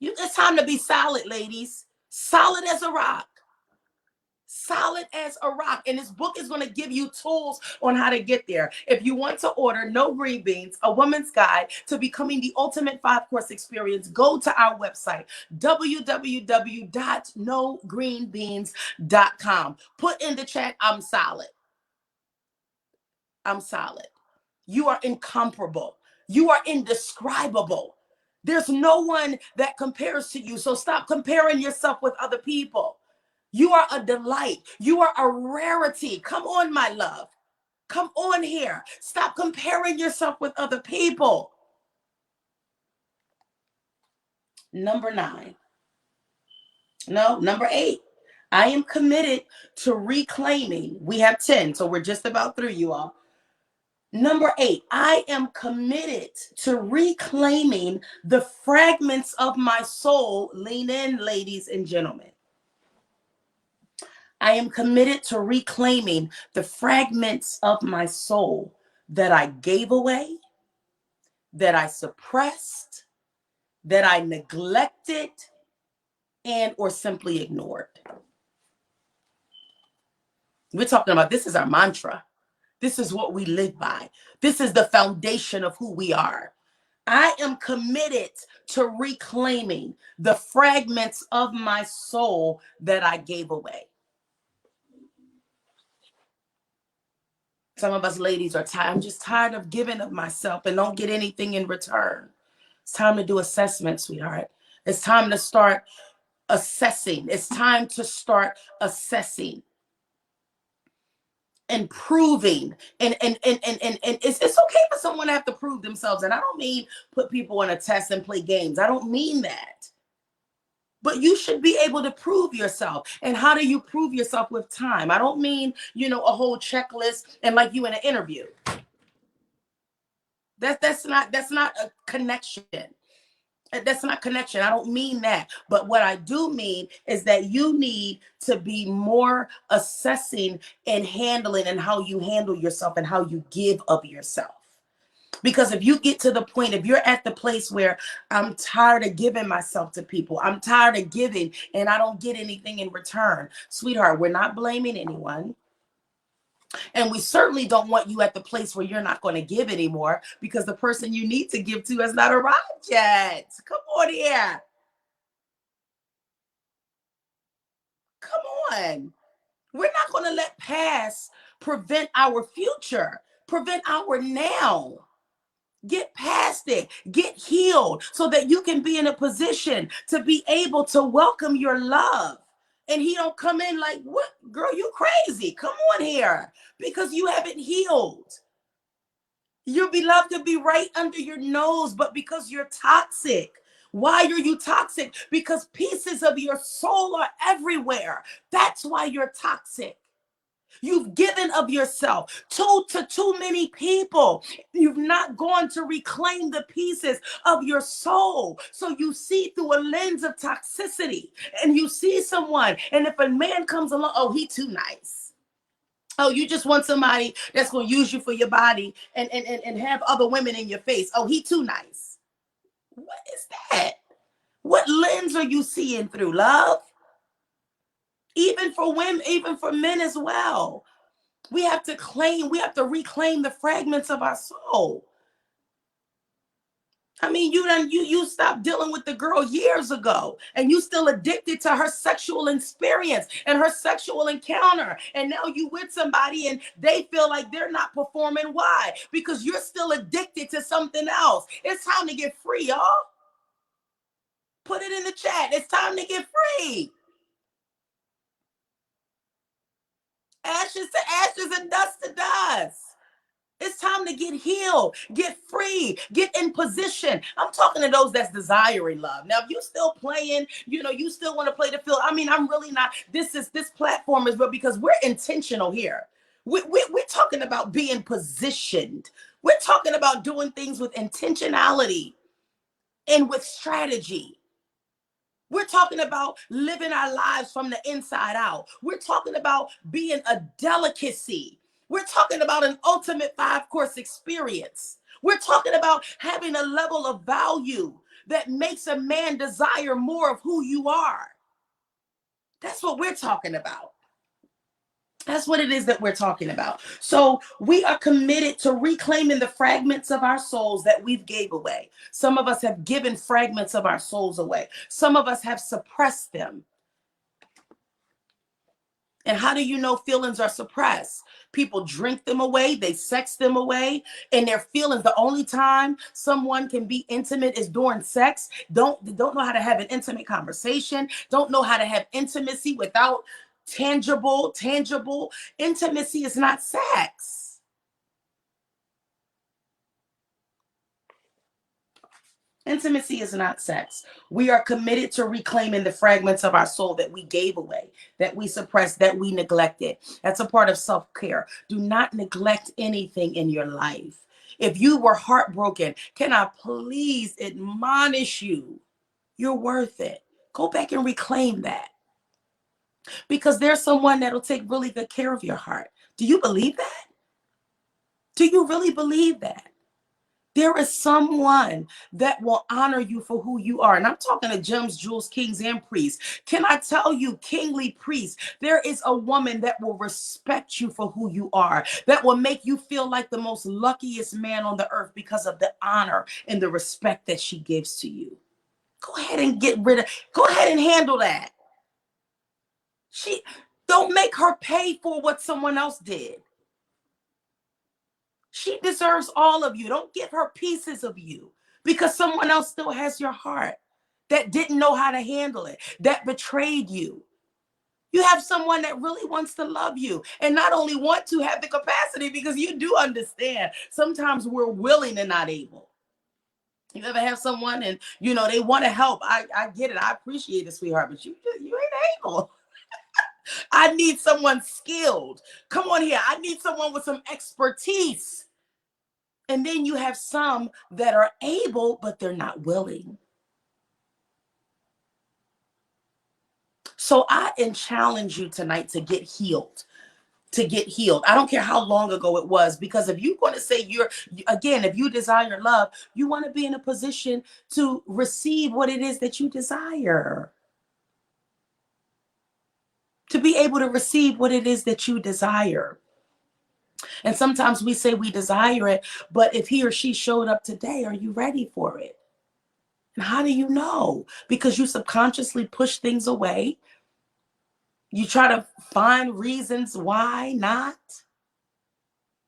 It's time to be solid, ladies. Solid as a rock. Solid as a rock. And this book is going to give you tools on how to get there. If you want to order No Green Beans, a woman's guide to becoming the ultimate 5-course experience, go to our website, www.nogreenbeans.com. Put in the chat, I'm solid. I'm solid. You are incomparable. You are indescribable. There's no one that compares to you. So stop comparing yourself with other people. You are a delight. You are a rarity. Come on, my love. Come on here. Stop comparing yourself with other people. Number 8. I am committed to reclaiming. We have 10, so we're just about through, you all. Number 8, I am committed to reclaiming the fragments of my soul. Lean in, ladies and gentlemen. I am committed to reclaiming the fragments of my soul that I gave away, that I suppressed, that I neglected, and or simply ignored. We're talking about, this is our mantra. This is what we live by. This is the foundation of who we are. I am committed to reclaiming the fragments of my soul that I gave away. Some of us ladies are tired. I'm just tired of giving of myself and don't get anything in return. It's time to do assessment, sweetheart. It's time to start assessing. It's time to start assessing and proving. And it's okay for someone to have to prove themselves. And I don't mean put people on a test and play games. I don't mean that. But you should be able to prove yourself. And how do you prove yourself? With time. I don't mean, a whole checklist and like you in an interview. That's not a connection. That's not connection. I don't mean that. But what I do mean is that you need to be more assessing and handling and how you handle yourself and how you give of yourself. Because if you get to the point, if you're at the place where I'm tired of giving myself to people, I'm tired of giving and I don't get anything in return, sweetheart, we're not blaming anyone. And we certainly don't want you at the place where you're not going to give anymore because the person you need to give to has not arrived yet. Come on here. Come on. We're not going to let past prevent our future, prevent our now. Get past it, get healed so that you can be in a position to be able to welcome your love. And he don't come in like, what, girl, you crazy. Come on here, because you haven't healed. Your beloved to be right under your nose, but because you're toxic. Why are you toxic? Because pieces of your soul are everywhere. That's why you're toxic. You've given of yourself to too many people. You've not gone to reclaim the pieces of your soul. So you see through a lens of toxicity, and you see someone, and if a man comes along, oh, he too nice. Oh, you just want somebody that's going to use you for your body and have other women in your face. Oh, he too nice. What is that? What lens are you seeing through, love? Even for women, even for men as well. We have to reclaim the fragments of our soul. I mean, you stopped dealing with the girl years ago, and you still addicted to her sexual experience and her sexual encounter. And now you with somebody and they feel like they're not performing. Why? Because you're still addicted to something else. It's time to get free, y'all. Put it in the chat. It's time to get free. Ashes to ashes and dust to dust. It's time to get healed, get free, get in position. I'm talking to those that's desiring love. Now, if you still playing, you still want to play the field. I mean, I'm really not. This platform is real because we're intentional here. We're talking about being positioned. We're talking about doing things with intentionality and with strategy. We're talking about living our lives from the inside out. We're talking about being a delicacy. We're talking about an ultimate 5-course experience. We're talking about having a level of value that makes a man desire more of who you are. That's what we're talking about. That's what it is that we're talking about. So we are committed to reclaiming the fragments of our souls that we've gave away. Some of us have given fragments of our souls away. Some of us have suppressed them. And how do you know feelings are suppressed? People drink them away, they sex them away, and their feelings. The only time someone can be intimate is during sex. Don't know how to have an intimate conversation. Don't know how to have intimacy without tangible. Intimacy is not sex. Intimacy is not sex. We are committed to reclaiming the fragments of our soul that we gave away, that we suppressed, that we neglected. That's a part of self-care. Do not neglect anything in your life. If you were heartbroken, can I please admonish you? You're worth it. Go back and reclaim that. Because there's someone that'll take really good care of your heart. Do you believe that? Do you really believe that? There is someone that will honor you for who you are. And I'm talking to gems, jewels, kings, and priests. Can I tell you, kingly priests, there is a woman that will respect you for who you are, that will make you feel like the most luckiest man on the earth because of the honor and the respect that she gives to you. Go ahead and go ahead and handle that. Don't make her pay for what someone else did. She deserves all of you. Don't give her pieces of you because someone else still has your heart. that didn't know how to handle it, that betrayed you. You have someone that really wants to love you and not only want to have the capacity, because you do understand sometimes we're willing and not able. You ever have someone and they want to help? I get it. I appreciate it, sweetheart, but you ain't able. I need someone skilled. Come on here. I need someone with some expertise. And then you have some that are able, but they're not willing. So I challenge you tonight to get healed. To get healed. I don't care how long ago it was, because if you're going to say if you desire love, you want to be in a position to receive what it is that you desire. To be able to receive what it is that you desire. And sometimes we say we desire it, but if he or she showed up today, are you ready for it? And how do you know? Because you subconsciously push things away. You try to find reasons why not.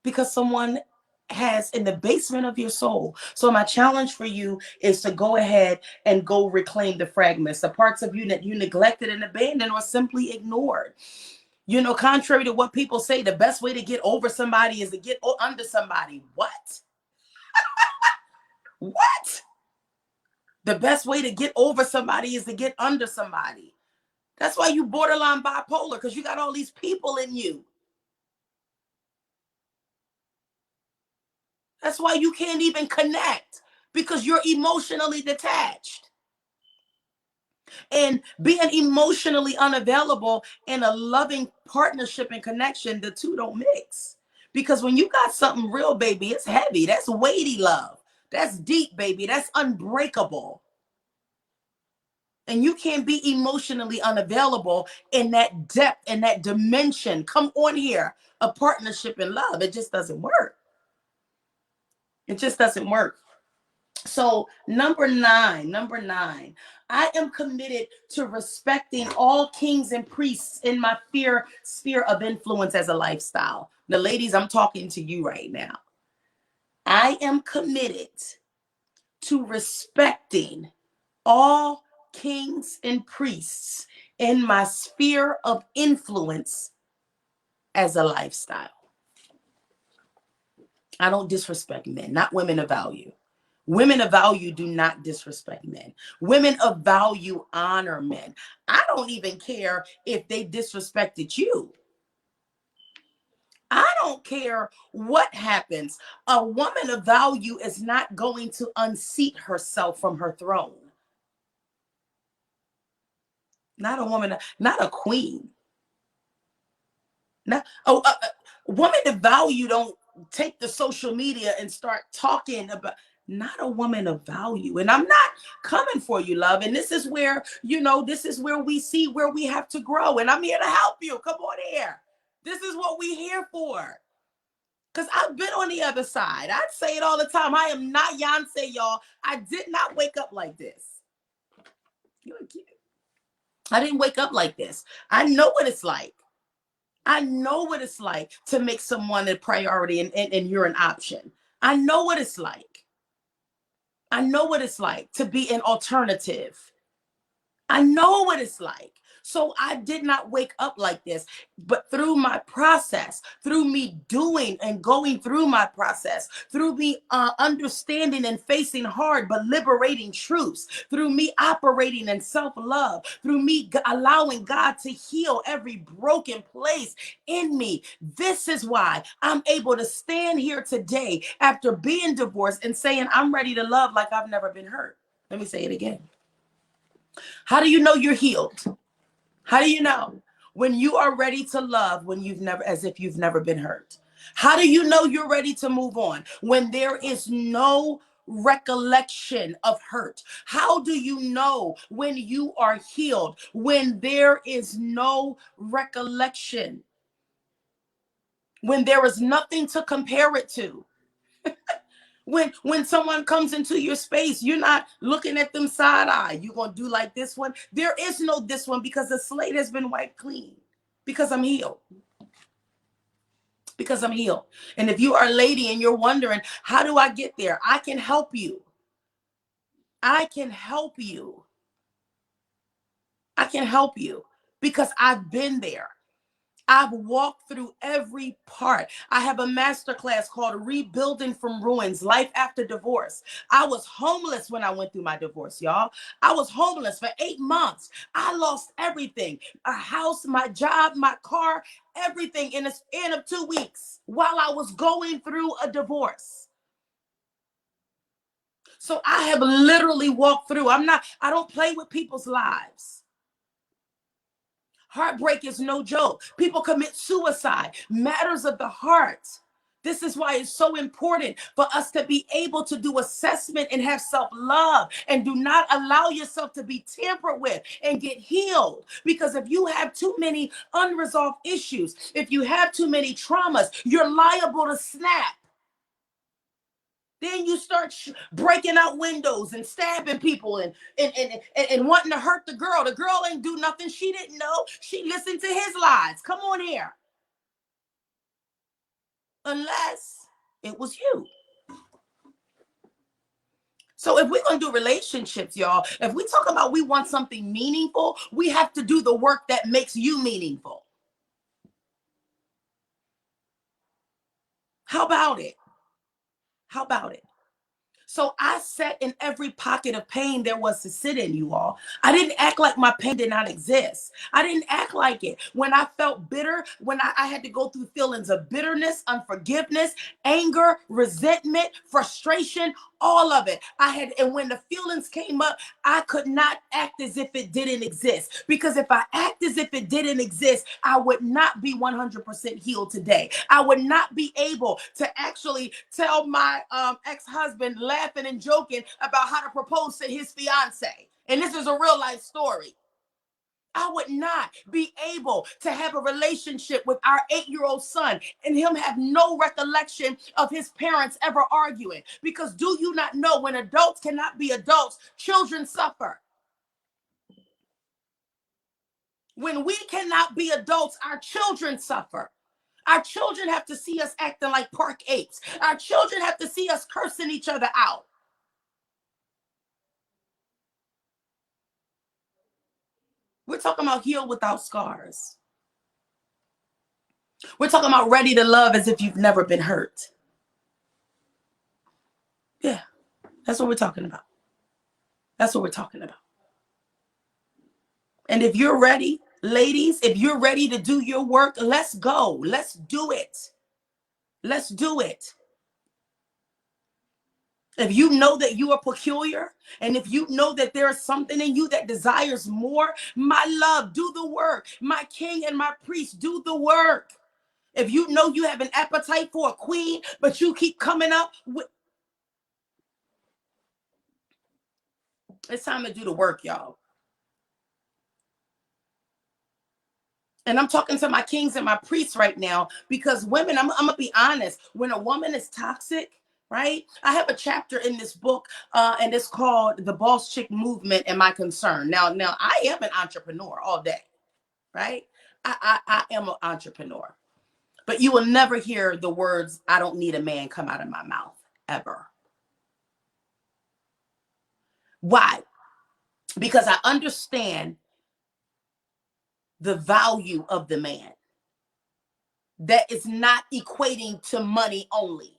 Because someone has in the basement of your soul. So my challenge for you is to go ahead and go reclaim the fragments, the parts of you that you neglected and abandoned or simply ignored. Contrary to what people say, the best way to get over somebody is to get under somebody. What? What? The best way to get over somebody is to get under somebody. That's why you borderline bipolar, because you got all these people in you. That's why you can't even connect, because you're emotionally detached. And being emotionally unavailable in a loving partnership and connection, the two don't mix. Because when you got something real, baby, it's heavy. That's weighty love. That's deep, baby. That's unbreakable. And you can't be emotionally unavailable in that depth and that dimension. Come on here. A partnership in love. It just doesn't work. It just doesn't work. So number nine, I am committed to respecting all kings and priests in my sphere of influence as a lifestyle. The ladies, I'm talking to you right now. I am committed to respecting all kings and priests in my sphere of influence as a lifestyle. I don't disrespect men, not women of value. Women of value do not disrespect men. Women of value honor men. I don't even care if they disrespected you. I don't care what happens. A woman of value is not going to unseat herself from her throne. Not a woman, not a queen. Not, women of value don't take the social media and start talking about. Not a woman of value. And I'm not coming for you, love. And this is where, this is where we see where we have to grow. And I'm here to help you. Come on here. This is what we're here for. Because I've been on the other side. I say it all the time. I am not Beyonce, y'all. I did not wake up like this. I didn't wake up like this. I know what it's like. I know what it's like to make someone a priority and you're an option. I know what it's like. I know what it's like to be an alternative. I know what it's like. So I did not wake up like this, but through my process, through me doing and going through my process, through me understanding and facing hard, but liberating truths, through me operating in self-love, through me allowing God to heal every broken place in me. This is why I'm able to stand here today after being divorced and saying I'm ready to love like I've never been hurt. Let me say it again. How do you know you're healed? How do you know? When you are ready to love, as if you've never been hurt. How do you know you're ready to move on? When there is no recollection of hurt. How do you know when you are healed? When there is no recollection. When there is nothing to compare it to. When someone comes into your space, you're not looking at them side eye. You're going to do like this one. There is no this one, because the slate has been wiped clean. Because I'm healed. Because I'm healed. And if you are a lady and you're wondering, how do I get there? I can help you. I can help you. I can help you because I've been there. I've walked through every part. I have a masterclass called Rebuilding from Ruins, Life After Divorce. I was homeless when I went through my divorce, y'all. I was homeless for 8 months. I lost everything, a house, my job, my car, everything in a span of 2 weeks while I was going through a divorce. So I have literally walked through. I don't play with people's lives. Heartbreak is no joke. People commit suicide, matters of the heart. This is why it's so important for us to be able to do assessment and have self-love, and do not allow yourself to be tampered with and get healed. Because if you have too many unresolved issues, if you have too many traumas, you're liable to snap. Then you start breaking out windows and stabbing people and wanting to hurt the girl. The girl ain't do nothing. She didn't know. She listened to his lies. Come on here. Unless it was you. So if we're going to do relationships, y'all, if we talk about we want something meaningful, we have to do the work that makes you meaningful. How about it? How about it? So I sat in every pocket of pain there was to sit in, you all. I didn't act like my pain did not exist. I didn't act like it. When I felt bitter, when I had to go through feelings of bitterness, unforgiveness, anger, resentment, frustration, all of it. And when the feelings came up, I could not act as if it didn't exist. Because if I act as if it didn't exist, I would not be 100% healed today. I would not be able to actually tell my ex-husband, laughing and joking about how to propose to his fiance. And this is a real life story. I would not be able to have a relationship with our 8-year-old son and him have no recollection of his parents ever arguing. Because do you not know, when adults cannot be adults, children suffer. When we cannot be adults, our children suffer. Our children have to see us acting like park apes. Our children have to see us cursing each other out. We're talking about healed without scars. We're talking about ready to love as if you've never been hurt. Yeah, that's what we're talking about. That's what we're talking about. And if you're ready, ladies, if you're ready to do your work, let's go. Let's do it. Let's do it. If you know that you are peculiar, and if you know that there is something in you that desires more, my love, do the work. My king and my priest, do the work. If you know you have an appetite for a queen, but you keep coming up with... It's time to do the work, y'all. And I'm talking to my kings and my priests right now, because women, I'm going to be honest, when a woman is toxic, right? I have a chapter in this book, and it's called The Boss Chick Movement and My Concern. Now, I am an entrepreneur all day, right? I am an entrepreneur. But you will never hear the words, I don't need a man, come out of my mouth, ever. Why? Because I understand the value of the man. That is not equating to money only.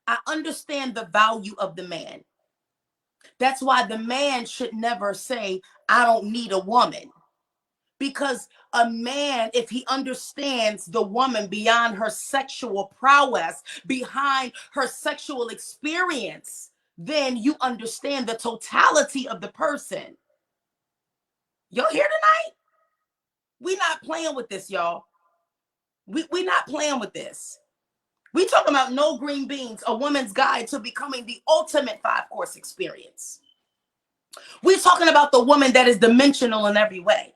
I understand the value of the man. That's why the man should never say, I don't need a woman. Because a man, if he understands the woman beyond her sexual prowess, behind her sexual experience, then you understand the totality of the person. Y'all here tonight? We not playing with this, y'all. We not playing with this. We talking about No Green Beans, a woman's guide to becoming the ultimate 5-course experience. We're talking about the woman that is dimensional in every way.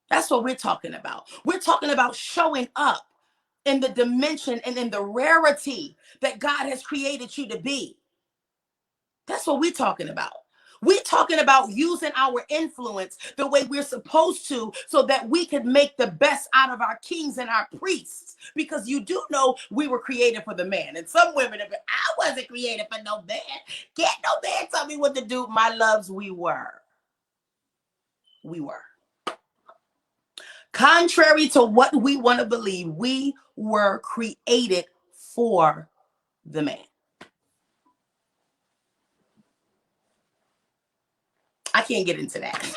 That's what we're talking about. We're talking about showing up in the dimension and in the rarity that God has created you to be. That's what we're talking about. We're talking about using our influence the way we're supposed to, so that we can make the best out of our kings and our priests. Because you do know we were created for the man. And some women have been, I wasn't created for no man. Can't no man tell me what to do. My loves, we were. we were. Contrary to what we want to believe, we were created for the man. I can't get into that.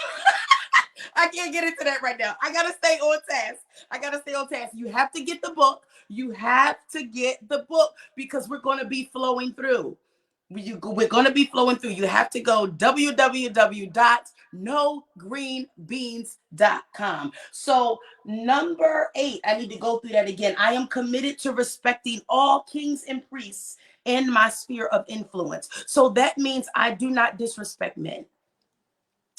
I can't get into that right now. I gotta stay on task. I gotta stay on task. You have to get the book. You have to get the book because we're going to be flowing through. We're going to be flowing through. You have to go www.nogreenbeans.com. So number 8, I need to go through that again. I am committed to respecting all kings and priests in my sphere of influence. So that means I do not disrespect men.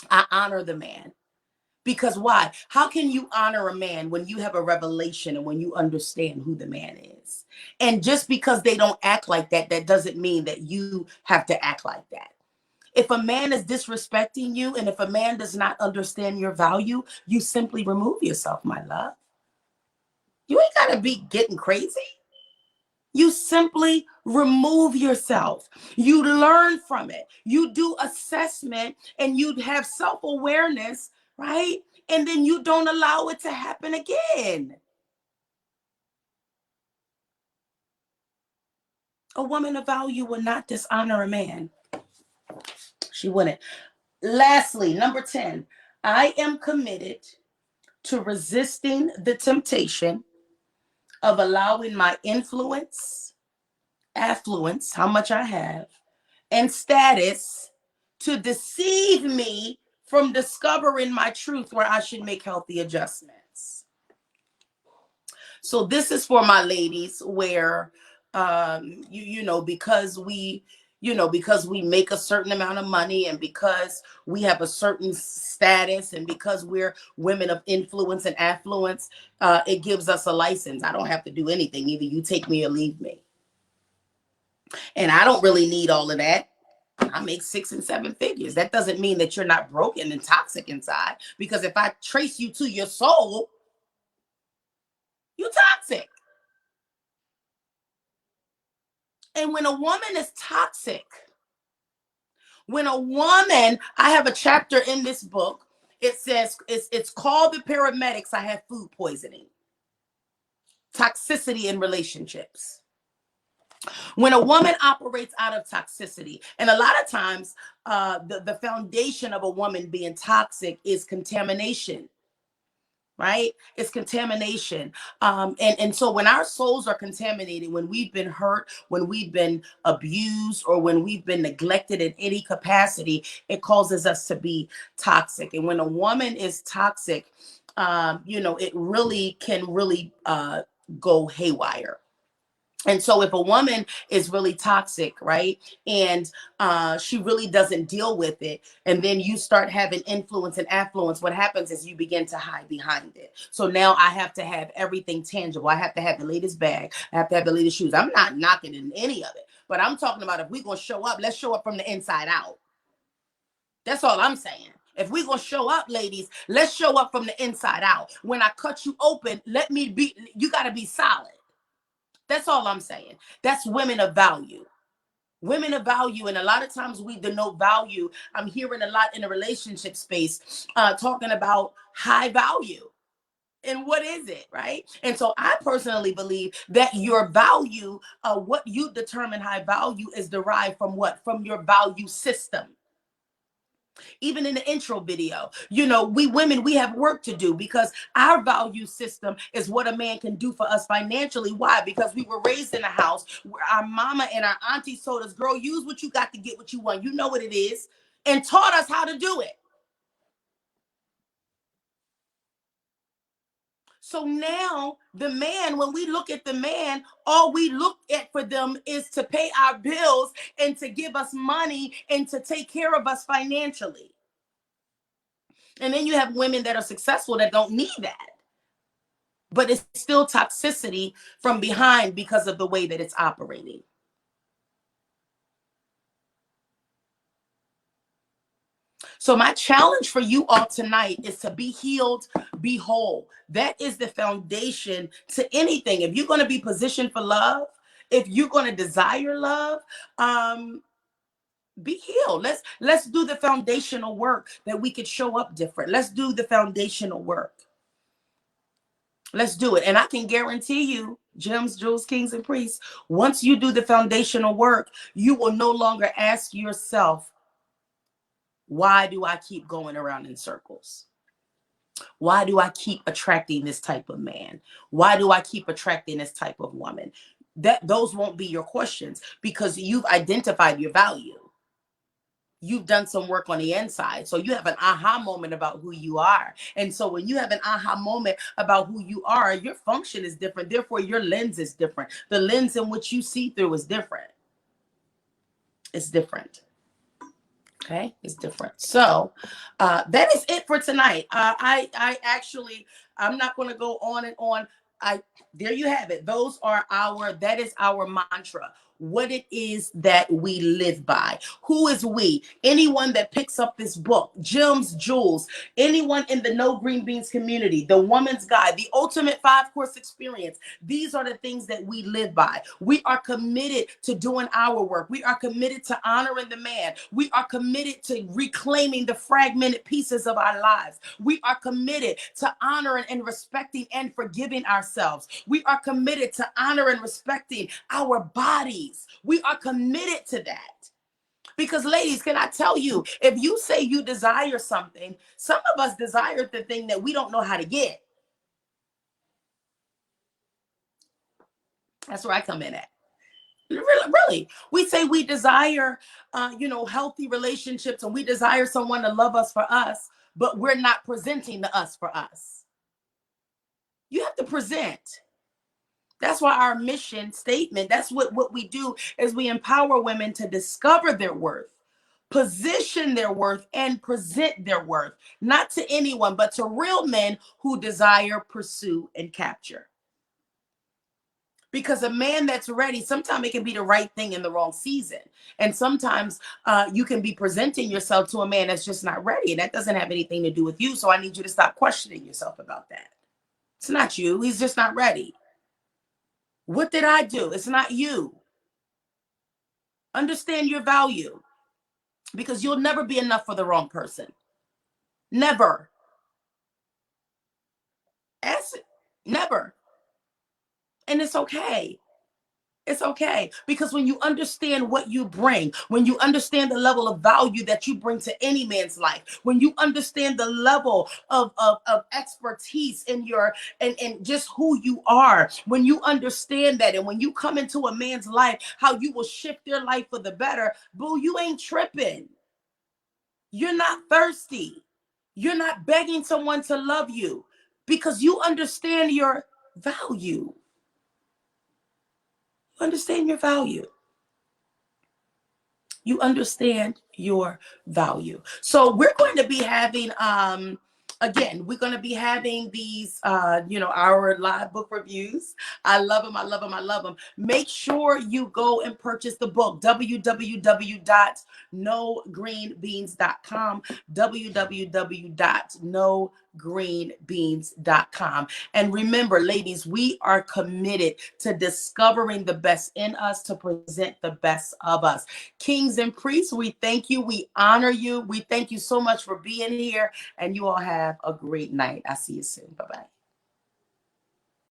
I honor the man. Because why? How can you honor a man when you have a revelation and when you understand who the man is? And just because they don't act like that, that doesn't mean that you have to act like that. If a man is disrespecting you and if a man does not understand your value, you simply remove yourself, my love. You ain't got to be getting crazy. You simply remove yourself. You learn from it. You do assessment and you have self-awareness, right? And then you don't allow it to happen again. A woman of value will not dishonor a man. She wouldn't. Lastly, number 10, I am committed to resisting the temptation of allowing my influence, affluence, how much I have, and status to deceive me from discovering my truth where I should make healthy adjustments. So this is for my ladies where because we make a certain amount of money and because we have a certain status and because we're women of influence and affluence, it gives us a license. I don't have to do anything. Either you take me or leave me. And I don't really need all of that. I make 6 and 7 figures. That doesn't mean that you're not broken and toxic inside. Because if I trace you to your soul, you're toxic. And when a woman is toxic, I have a chapter in this book. It says, it's called The Paramedics. I have food poisoning. Toxicity in relationships. When a woman operates out of toxicity, and a lot of times the foundation of a woman being toxic is contamination, right? It's contamination. And so when our souls are contaminated, when we've been hurt, when we've been abused, or when we've been neglected in any capacity, it causes us to be toxic. And when a woman is toxic, it really can go haywire. And so if a woman is really toxic, right, and she really doesn't deal with it, and then you start having influence and affluence, what happens is you begin to hide behind it. So now I have to have everything tangible. I have to have the latest bag. I have to have the latest shoes. I'm not knocking in any of it, but I'm talking about if we're going to show up, let's show up from the inside out. That's all I'm saying. If we're going to show up, ladies, let's show up from the inside out. When I cut you open, you got to be solid. That's all I'm saying. That's women of value. Women of value. And a lot of times we denote value. I'm hearing a lot in the relationship space talking about high value. And what is it, right? And so I personally believe that your value, what you determine high value is derived from what? From your value system. Even in the intro video, we women, we have work to do because our value system is what a man can do for us financially. Why? Because we were raised in a house where our mama and our aunties told us, girl, use what you got to get what you want. You know what it is, and taught us how to do it. So now the man, when we look at the man, all we look at for them is to pay our bills and to give us money and to take care of us financially. And then you have women that are successful that don't need that. But it's still toxicity from behind because of the way that it's operating. So my challenge for you all tonight is to be healed, be whole. That is the foundation to anything. If you're going to be positioned for love, if you're going to desire love, be healed. Let's do the foundational work that we could show up different. Let's do the foundational work. Let's do it. And I can guarantee you, gems, jewels, kings, and priests, once you do the foundational work, you will no longer ask yourself, why do I keep going around in circles? Why do I keep attracting this type of man? Why do I keep attracting this type of woman? Those won't be your questions because you've identified your value. You've done some work on the inside. So you have an aha moment about who you are. And so when you have an aha moment about who you are, your function is different. Therefore, your lens is different. The lens in which you see through is different. It's different. Okay, it's different. So that is it for tonight. I actually, I'm not going to go on and on. There you have it. That is our mantra. What it is that we live by. Who is we? Anyone that picks up this book, Gems, Jewels, anyone in the No Green Beans community, the Woman's Guide, the Ultimate 5-Course Experience. These are the things that we live by. We are committed to doing our work. We are committed to honoring the man. We are committed to reclaiming the fragmented pieces of our lives. We are committed to honoring and respecting and forgiving ourselves. We are committed to honoring and respecting our bodies. We are committed to that. Because ladies, can I tell you, if you say you desire something, some of us desire the thing that we don't know how to get. That's where I come in at. Really. We say we desire, healthy relationships, and we desire someone to love us for us, but we're not presenting the us for us. You have to present. That's why our mission statement, that's what we do, is we empower women to discover their worth, position their worth, and present their worth, not to anyone, but to real men who desire, pursue, and capture. Because a man that's ready, sometimes it can be the right thing in the wrong season. And sometimes you can be presenting yourself to a man that's just not ready. And that doesn't have anything to do with you. So I need you to stop questioning yourself about that. It's not you. He's just not ready. What did I do? It's not you. Understand your value, because you'll never be enough for the wrong person. Never. Ask it. Never. And it's okay. It's okay. Because when you understand what you bring, when you understand the level of value that you bring to any man's life, when you understand the level of expertise in and just who you are, when you understand that, and when you come into a man's life, how you will shift their life for the better, boo, you ain't tripping. You're not thirsty. You're not begging someone to love you, because you understand your value. Understand your value. You understand your value. So we're going to be having again, we're going to be having these our live book reviews. I love them. I love them. I love them. Make sure you go and purchase the book, www.nogreenbeans.com, www.nogreenbeans.com. And remember, ladies, we are committed to discovering the best in us, to present the best of us. Kings and priests, we thank you. We honor you. We thank you so much for being here. And you all have a great night. I'll see you soon. Bye-bye.